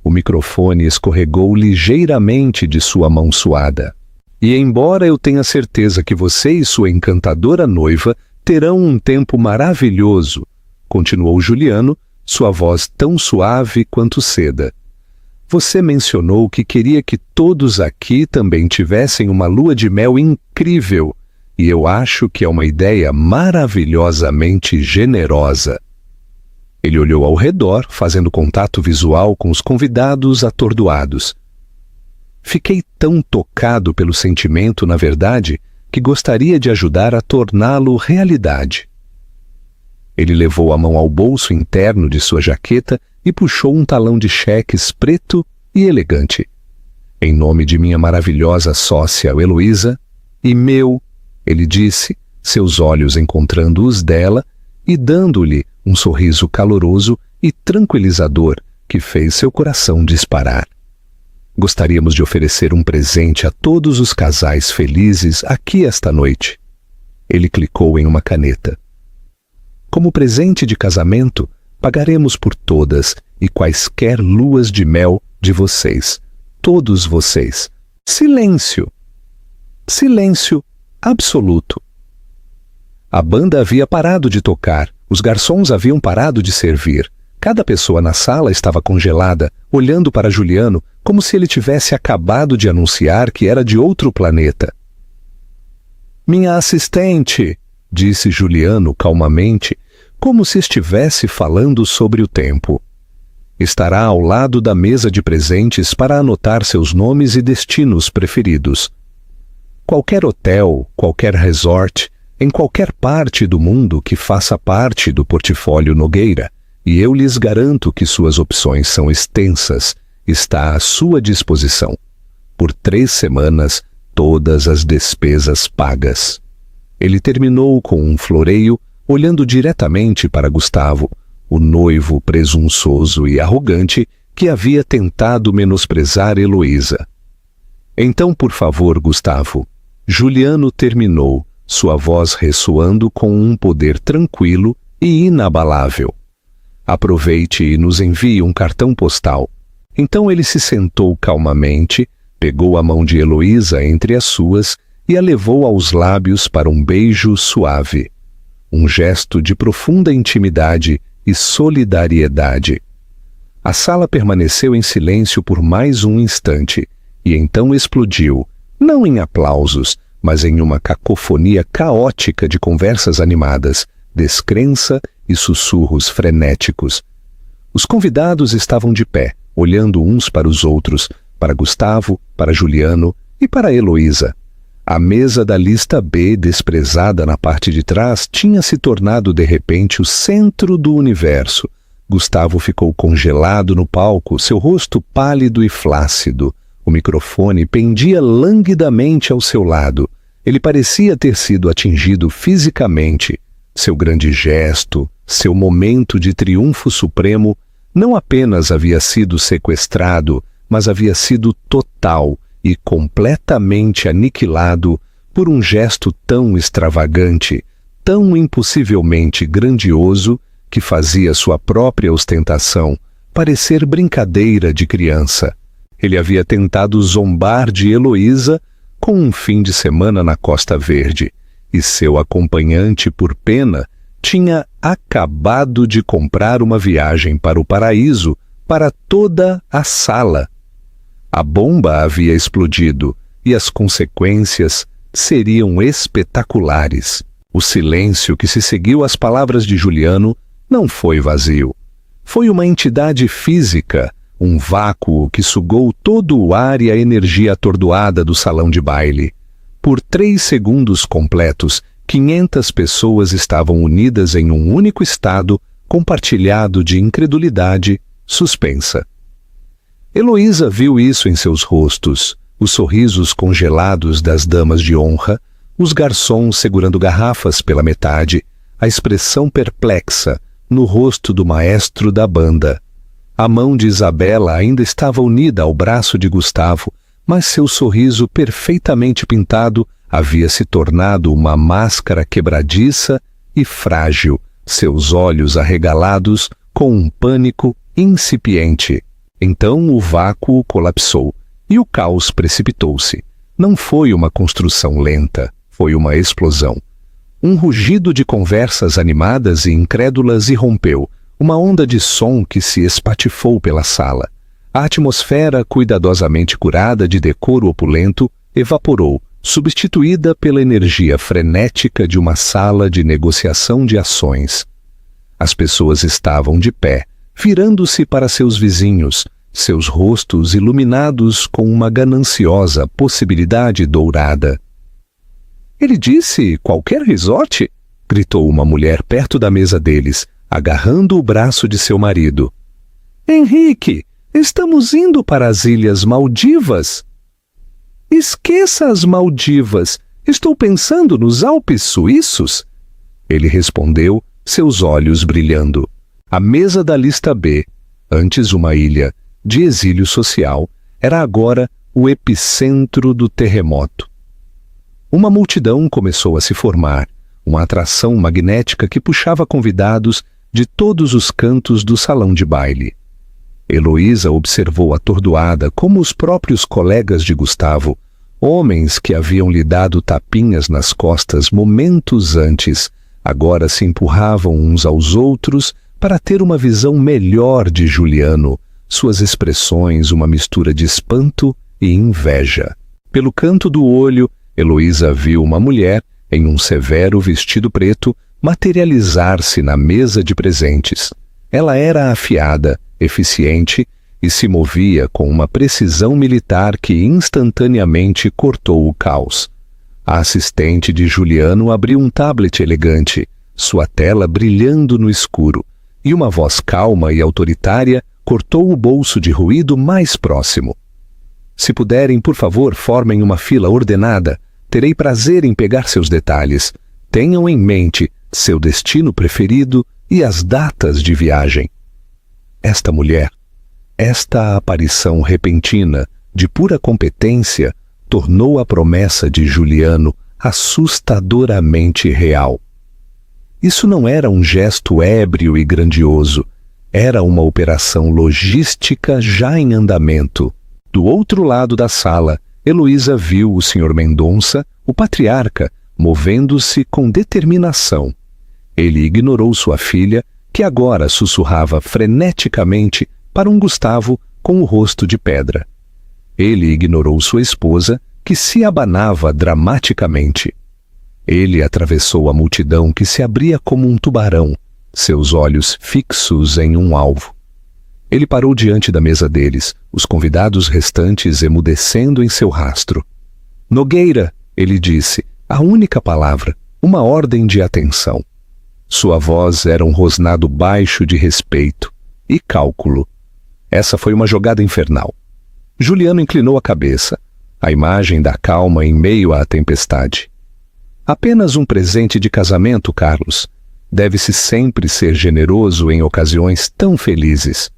O microfone escorregou ligeiramente de sua mão suada. E embora eu tenha certeza que você e sua encantadora noiva terão um tempo maravilhoso, continuou Juliano, sua voz tão suave quanto seda. Você mencionou que queria que todos aqui também tivessem uma lua de mel incrível, e eu acho que é uma ideia maravilhosamente generosa. Ele olhou ao redor, fazendo contato visual com os convidados atordoados. Fiquei tão tocado pelo sentimento, na verdade, que gostaria de ajudar a torná-lo realidade. Ele levou a mão ao bolso interno de sua jaqueta e puxou um talão de cheques preto e elegante. Em nome de minha maravilhosa sócia Heloísa, e meu, ele disse, seus olhos encontrando os dela e dando-lhe um sorriso caloroso e tranquilizador que fez seu coração disparar. Gostaríamos de oferecer um presente a todos os casais felizes aqui esta noite. Ele clicou em uma caneta. Como presente de casamento, pagaremos por todas e quaisquer luas de mel de vocês, todos vocês. Silêncio! Silêncio absoluto. A banda havia parado de tocar, os garçons haviam parado de servir. Cada pessoa na sala estava congelada, olhando para Juliano como se ele tivesse acabado de anunciar que era de outro planeta. Minha assistente, disse Juliano calmamente, como se estivesse falando sobre o tempo. Estará ao lado da mesa de presentes para anotar seus nomes e destinos preferidos. Qualquer hotel, qualquer resort, em qualquer parte do mundo que faça parte do portfólio Nogueira, e eu lhes garanto que suas opções são extensas, está à sua disposição. Por 3 semanas, todas as despesas pagas. Ele terminou com um floreio, olhando diretamente para Gustavo, o noivo presunçoso e arrogante que havia tentado menosprezar Heloísa. Então, por favor, Gustavo. Juliano terminou, sua voz ressoando com um poder tranquilo e inabalável. Aproveite e nos envie um cartão postal. Então ele se sentou calmamente, pegou a mão de Heloísa entre as suas e a levou aos lábios para um beijo suave. Um gesto de profunda intimidade e solidariedade. A sala permaneceu em silêncio por mais um instante, e então explodiu, não em aplausos, mas em uma cacofonia caótica de conversas animadas, descrença e sussurros frenéticos. Os convidados estavam de pé, olhando uns para os outros, para Gustavo, para Juliano e para Heloísa. A mesa da lista B, desprezada na parte de trás, tinha se tornado de repente o centro do universo. Gustavo ficou congelado no palco, seu rosto pálido e flácido. O microfone pendia languidamente ao seu lado. Ele parecia ter sido atingido fisicamente. Seu grande gesto, seu momento de triunfo supremo, não apenas havia sido sequestrado, mas havia sido total e completamente aniquilado por um gesto tão extravagante, tão impossivelmente grandioso, que fazia sua própria ostentação parecer brincadeira de criança. Ele havia tentado zombar de Heloísa com um fim de semana na Costa Verde, e seu acompanhante, por pena, tinha acabado de comprar uma viagem para o paraíso para toda a sala. A bomba havia explodido e as consequências seriam espetaculares. O silêncio que se seguiu às palavras de Juliano não foi vazio. Foi uma entidade física, um vácuo que sugou todo o ar e a energia atordoada do salão de baile. Por 3 segundos completos, 500 pessoas estavam unidas em um único estado compartilhado de incredulidade suspensa. Heloísa viu isso em seus rostos, os sorrisos congelados das damas de honra, os garçons segurando garrafas pela metade, a expressão perplexa no rosto do maestro da banda. A mão de Isabela ainda estava unida ao braço de Gustavo, mas seu sorriso perfeitamente pintado havia se tornado uma máscara quebradiça e frágil, seus olhos arregalados com um pânico incipiente. Então o vácuo colapsou e o caos precipitou-se. Não foi uma construção lenta, foi uma explosão. Um rugido de conversas animadas e incrédulas irrompeu, uma onda de som que se espatifou pela sala. A atmosfera, cuidadosamente curada de decoro opulento, evaporou, substituída pela energia frenética de uma sala de negociação de ações. As pessoas estavam de pé, virando-se para seus vizinhos, seus rostos iluminados com uma gananciosa possibilidade dourada. Ele disse qualquer resort? Gritou uma mulher perto da mesa deles, agarrando o braço de seu marido. Henrique, estamos indo para as Ilhas Maldivas. Esqueça as Maldivas, estou pensando nos Alpes suíços. Ele respondeu, seus olhos brilhando. A mesa da lista B, antes uma ilha de exílio social, era agora o epicentro do terremoto. Uma multidão começou a se formar, uma atração magnética que puxava convidados de todos os cantos do salão de baile. Heloísa observou atordoada como os próprios colegas de Gustavo, homens que haviam lhe dado tapinhas nas costas momentos antes, Agora se empurravam uns aos outros para ter uma visão melhor de Juliano, suas expressões uma mistura de espanto e inveja. Pelo canto do olho, Heloísa viu uma mulher, em um severo vestido preto, materializar-se na mesa de presentes. Ela era afiada, eficiente e se movia com uma precisão militar que instantaneamente cortou o caos. A assistente de Juliano abriu um tablet elegante, sua tela brilhando no escuro, e uma voz calma e autoritária cortou o bolso de ruído mais próximo. Se puderem, por favor, formem uma fila ordenada. Terei prazer em pegar seus detalhes. Tenham em mente seu destino preferido e as datas de viagem. Esta mulher, esta aparição repentina, de pura competência, tornou a promessa de Juliano assustadoramente real. Isso não era um gesto ébrio e grandioso, era uma operação logística já em andamento. Do outro lado da sala, Heloísa viu o Sr. Mendonça, o patriarca, movendo-se com determinação. Ele ignorou sua filha, que agora sussurrava freneticamente para um Gustavo com o rosto de pedra. Ele ignorou sua esposa, que se abanava dramaticamente. Ele atravessou a multidão que se abria como um tubarão, seus olhos fixos em um alvo. Ele parou diante da mesa deles, os convidados restantes emudecendo em seu rastro. Nogueira, ele disse, a única palavra, uma ordem de atenção. Sua voz era um rosnado baixo de respeito e cálculo. Essa foi uma jogada infernal. Juliano inclinou a cabeça, a imagem da calma em meio à tempestade. Apenas um presente de casamento, Carlos. Deve-se sempre ser generoso em ocasiões tão felizes.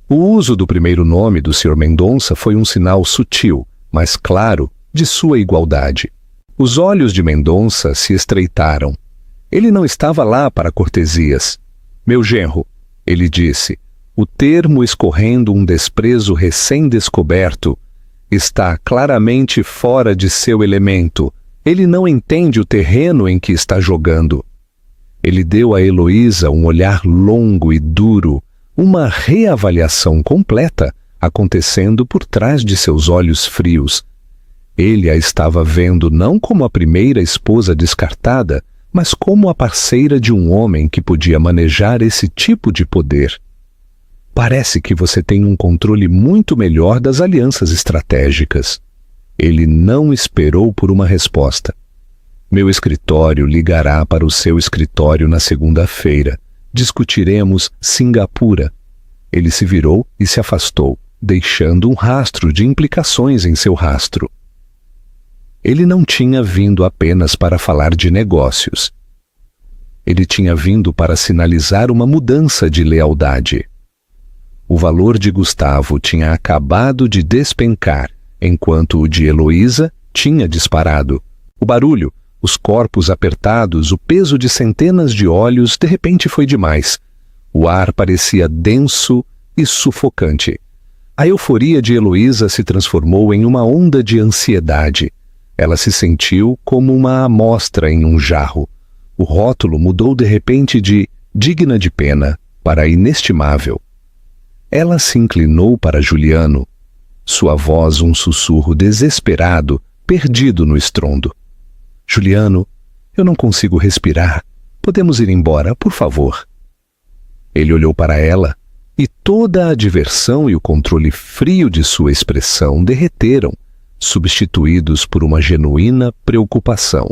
O uso do primeiro nome do Sr. Mendonça foi um sinal sutil, mas claro, de sua igualdade. Os olhos de Mendonça se estreitaram. Ele não estava lá para cortesias. Meu genro, ele disse, o termo escorrendo um desprezo recém-descoberto, está claramente fora de seu elemento. Ele não entende o terreno em que está jogando. Ele deu a Heloísa um olhar longo e duro, uma reavaliação completa acontecendo por trás de seus olhos frios. Ele a estava vendo não como a primeira esposa descartada, mas como a parceira de um homem que podia manejar esse tipo de poder. Parece que você tem um controle muito melhor das alianças estratégicas. Ele não esperou por uma resposta. Meu escritório ligará para o seu escritório na segunda-feira. Discutiremos Singapura. Ele se virou e se afastou, deixando um rastro de implicações em seu rastro. Ele não tinha vindo apenas para falar de negócios. Ele tinha vindo para sinalizar uma mudança de lealdade. O valor de Gustavo tinha acabado de despencar, enquanto o de Heloísa tinha disparado. O barulho, os corpos apertados, o peso de centenas de olhos, de repente foi demais. O ar parecia denso e sufocante. A euforia de Heloísa se transformou em uma onda de ansiedade. Ela se sentiu como uma amostra em um jarro. O rótulo mudou de repente de digna de pena para inestimável. Ela se inclinou para Juliano, sua voz um sussurro desesperado, perdido no estrondo. Juliano, eu não consigo respirar. Podemos ir embora, por favor. Ele olhou para ela e toda a diversão e o controle frio de sua expressão derreteram, substituídos por uma genuína preocupação.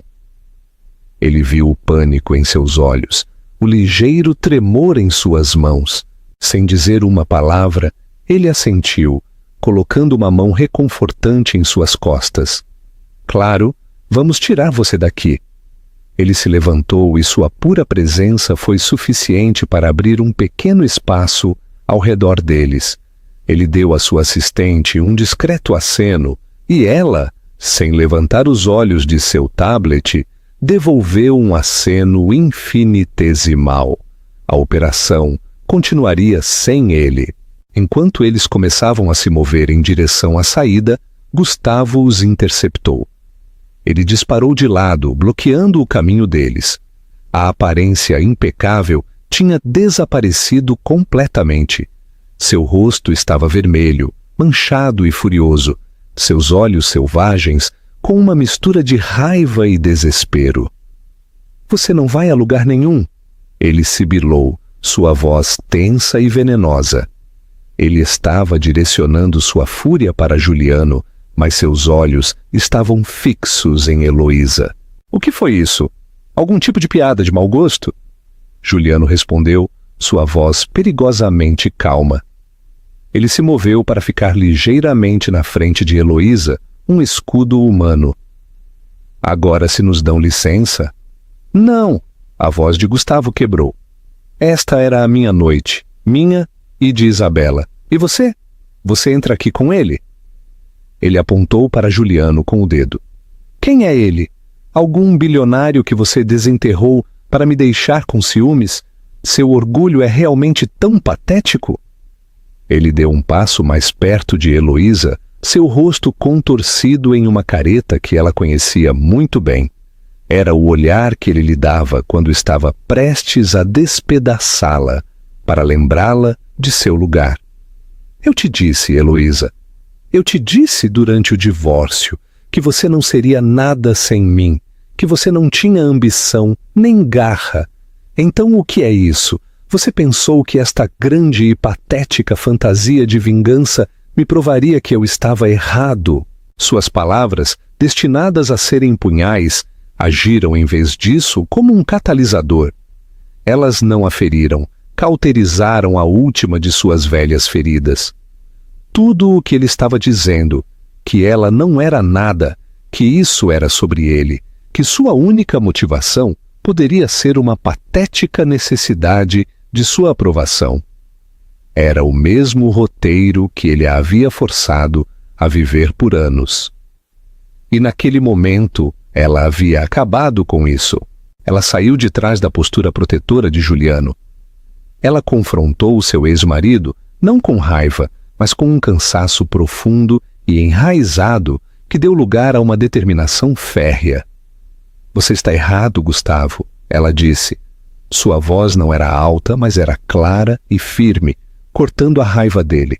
Ele viu o pânico em seus olhos, o ligeiro tremor em suas mãos. Sem dizer uma palavra, ele assentiu, colocando uma mão reconfortante em suas costas. Claro, vamos tirar você daqui. Ele se levantou e sua pura presença foi suficiente para abrir um pequeno espaço ao redor deles. Ele deu à sua assistente um discreto aceno e ela, sem levantar os olhos de seu tablet, devolveu um aceno infinitesimal. A operação continuaria sem ele. Enquanto eles começavam a se mover em direção à saída, Gustavo os interceptou. Ele disparou de lado, bloqueando o caminho deles. A aparência impecável tinha desaparecido completamente. Seu rosto estava vermelho, manchado e furioso, seus olhos selvagens com uma mistura de raiva e desespero. Você não vai a lugar nenhum, ele sibilou, sua voz tensa e venenosa. Ele estava direcionando sua fúria para Juliano, mas seus olhos estavam fixos em Heloísa. O que foi isso? Algum tipo de piada de mau gosto? Juliano respondeu, sua voz perigosamente calma. Ele se moveu para ficar ligeiramente na frente de Heloísa, um escudo humano. Agora se nos dão licença? Não! A voz de Gustavo quebrou. Esta era a minha noite, minha e de Isabela. E você? Você entra aqui com ele? Ele apontou para Juliano com o dedo. Quem é ele? Algum bilionário que você desenterrou para me deixar com ciúmes? Seu orgulho é realmente tão patético? Ele deu um passo mais perto de Heloísa, seu rosto contorcido em uma careta que ela conhecia muito bem. Era o olhar que ele lhe dava quando estava prestes a despedaçá-la, para lembrá-la de seu lugar. Eu te disse, Heloísa, eu te disse durante o divórcio que você não seria nada sem mim, que você não tinha ambição, nem garra. Então o que é isso? Você pensou que esta grande e patética fantasia de vingança me provaria que eu estava errado? Suas palavras, destinadas a serem punhais, agiram em vez disso como um catalisador. Elas não a feriram, cauterizaram a última de suas velhas feridas. Tudo o que ele estava dizendo, que ela não era nada, que isso era sobre ele, que sua única motivação poderia ser uma patética necessidade de sua aprovação. Era o mesmo roteiro que ele a havia forçado a viver por anos. E naquele momento, ela havia acabado com isso. Ela saiu de trás da postura protetora de Juliano. Ela confrontou o seu ex-marido, não com raiva, mas com um cansaço profundo e enraizado que deu lugar a uma determinação férrea. Você está errado, Gustavo, ela disse. Sua voz não era alta, mas era clara e firme, cortando a raiva dele.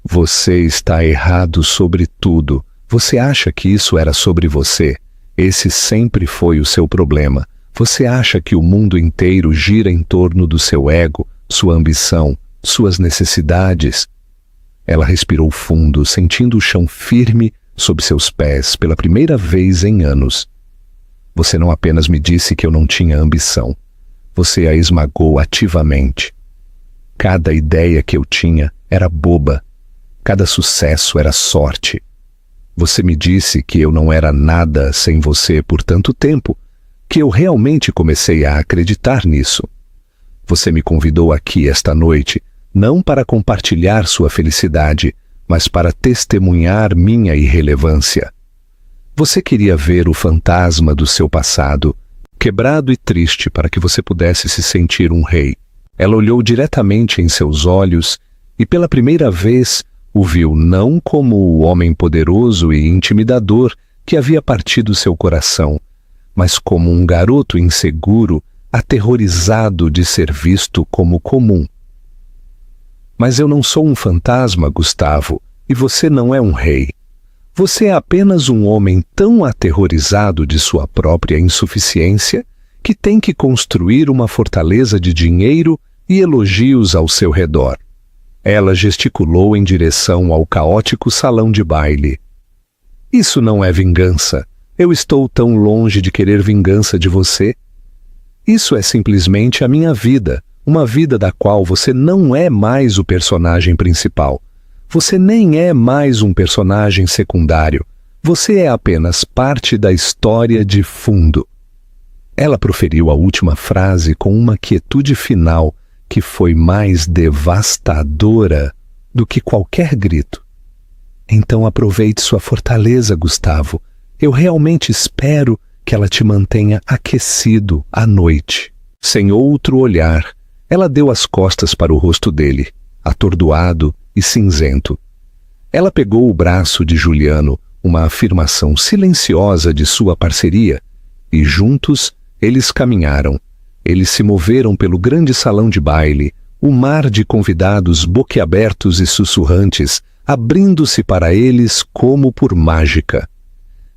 Você está errado sobre tudo. Você acha que isso era sobre você? Esse sempre foi o seu problema. Você acha que o mundo inteiro gira em torno do seu ego, sua ambição, suas necessidades? Ela respirou fundo, sentindo o chão firme sob seus pés pela primeira vez em anos. Você não apenas me disse que eu não tinha ambição. Você a esmagou ativamente. Cada ideia que eu tinha era boba. Cada sucesso era sorte. Você me disse que eu não era nada sem você por tanto tempo, que eu realmente comecei a acreditar nisso. Você me convidou aqui esta noite, não para compartilhar sua felicidade, mas para testemunhar minha irrelevância. Você queria ver o fantasma do seu passado, quebrado e triste para que você pudesse se sentir um rei. Ela olhou diretamente em seus olhos e pela primeira vez o viu não como o homem poderoso e intimidador que havia partido seu coração, mas como um garoto inseguro, aterrorizado de ser visto como comum. Mas eu não sou um fantasma, Gustavo, e você não é um rei. Você é apenas um homem tão aterrorizado de sua própria insuficiência que tem que construir uma fortaleza de dinheiro e elogios ao seu redor. Ela gesticulou em direção ao caótico salão de baile. Isso não é vingança. Eu estou tão longe de querer vingança de você. Isso é simplesmente a minha vida, uma vida da qual você não é mais o personagem principal. Você nem é mais um personagem secundário. Você é apenas parte da história de fundo. Ela proferiu a última frase com uma quietude final que foi mais devastadora do que qualquer grito. Então aproveite sua fortaleza, Gustavo. Eu realmente espero que ela te mantenha aquecido à noite. Sem outro olhar, ela deu as costas para o rosto dele, atordoado e cinzento. Ela pegou o braço de Juliano, uma afirmação silenciosa de sua parceria, e juntos Eles caminharam. Eles se moveram pelo grande salão de baile, o mar de convidados boquiabertos e sussurrantes, abrindo-se para eles como por mágica.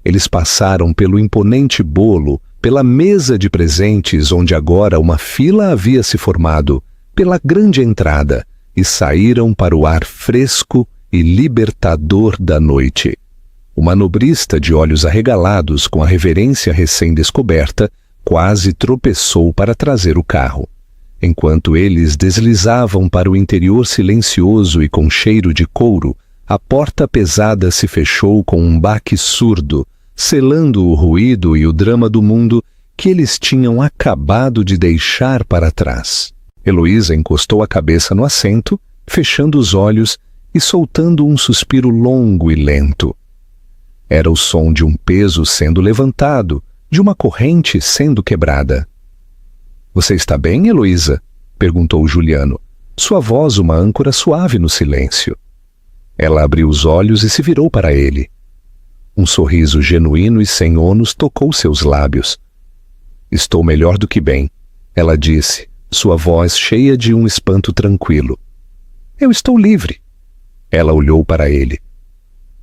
Eles passaram pelo imponente bolo, pela mesa de presentes onde agora uma fila havia se formado, pela grande entrada, e saíram para o ar fresco e libertador da noite. O manobrista de olhos arregalados com a reverência recém-descoberta quase tropeçou para trazer o carro. Enquanto eles deslizavam para o interior silencioso e com cheiro de couro, a porta pesada se fechou com um baque surdo, selando o ruído e o drama do mundo que eles tinham acabado de deixar para trás. Heloísa encostou a cabeça no assento, fechando os olhos e soltando um suspiro longo e lento. Era o som de um peso sendo levantado, de uma corrente sendo quebrada. "Você está bem, Heloísa?" perguntou Juliano, sua voz uma âncora suave no silêncio. Ela abriu os olhos e se virou para ele. Um sorriso genuíno e sem ônus tocou seus lábios. "Estou melhor do que bem", ela disse, sua voz cheia de um espanto tranquilo. "Eu estou livre." Ela olhou para ele.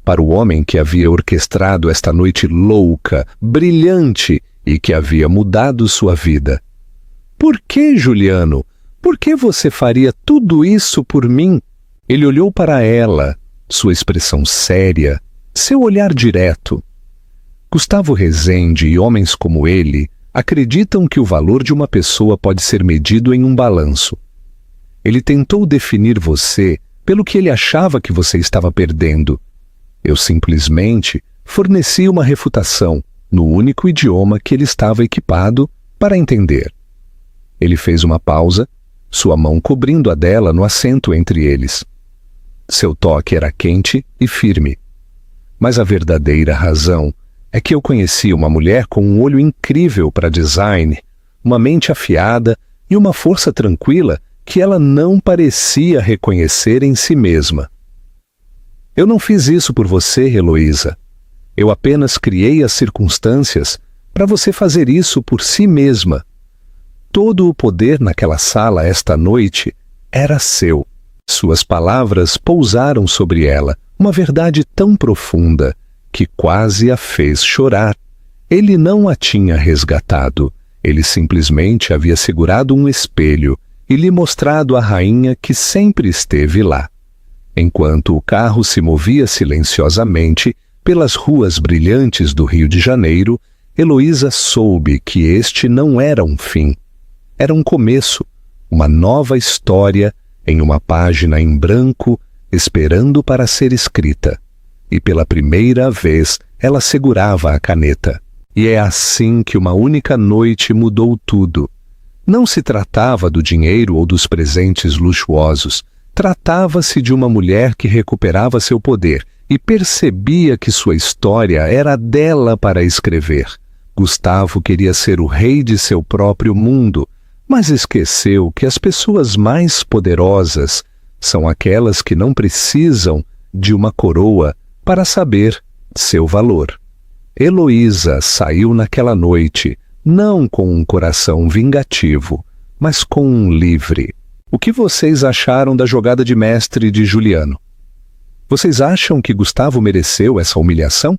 Para o homem que havia orquestrado esta noite louca, brilhante e que havia mudado sua vida. "Por que, Juliano? Por que você faria tudo isso por mim?" Ele olhou para ela, sua expressão séria, seu olhar direto. Gustavo Rezende e homens como ele acreditam que o valor de uma pessoa pode ser medido em um balanço. Ele tentou definir você pelo que ele achava que você estava perdendo. Eu simplesmente forneci uma refutação no único idioma que ele estava equipado para entender. Ele fez uma pausa, sua mão cobrindo a dela no assento entre eles. Seu toque era quente e firme. Mas a verdadeira razão é que eu conheci uma mulher com um olho incrível para design, uma mente afiada e uma força tranquila que ela não parecia reconhecer em si mesma. Eu não fiz isso por você, Heloísa. Eu apenas criei as circunstâncias para você fazer isso por si mesma. Todo o poder naquela sala esta noite era seu. Suas palavras pousaram sobre ela, uma verdade tão profunda que quase a fez chorar. Ele não a tinha resgatado. Ele simplesmente havia segurado um espelho e lhe mostrado a rainha que sempre esteve lá. Enquanto o carro se movia silenciosamente pelas ruas brilhantes do Rio de Janeiro, Heloísa soube que este não era um fim. Era um começo, uma nova história em uma página em branco, esperando para ser escrita. E pela primeira vez ela segurava a caneta. E é assim que uma única noite mudou tudo. Não se tratava do dinheiro ou dos presentes luxuosos. Tratava-se de uma mulher que recuperava seu poder e percebia que sua história era dela para escrever. Gustavo queria ser o rei de seu próprio mundo, mas esqueceu que as pessoas mais poderosas são aquelas que não precisam de uma coroa para saber seu valor. Heloísa saiu naquela noite, não com um coração vingativo, mas com um livre. O que vocês acharam da jogada de mestre de Juliano? Vocês acham que Gustavo mereceu essa humilhação?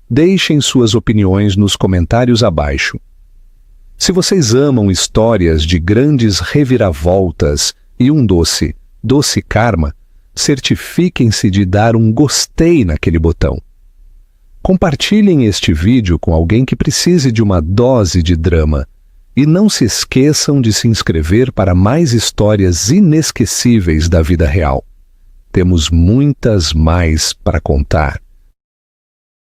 Deixem suas opiniões nos comentários abaixo. Se vocês amam histórias de grandes reviravoltas e um doce karma, certifiquem-se de dar um gostei naquele botão. Compartilhem este vídeo com alguém que precise de uma dose de drama. E não se esqueçam de se inscrever para mais histórias inesquecíveis da vida real. Temos muitas mais para contar.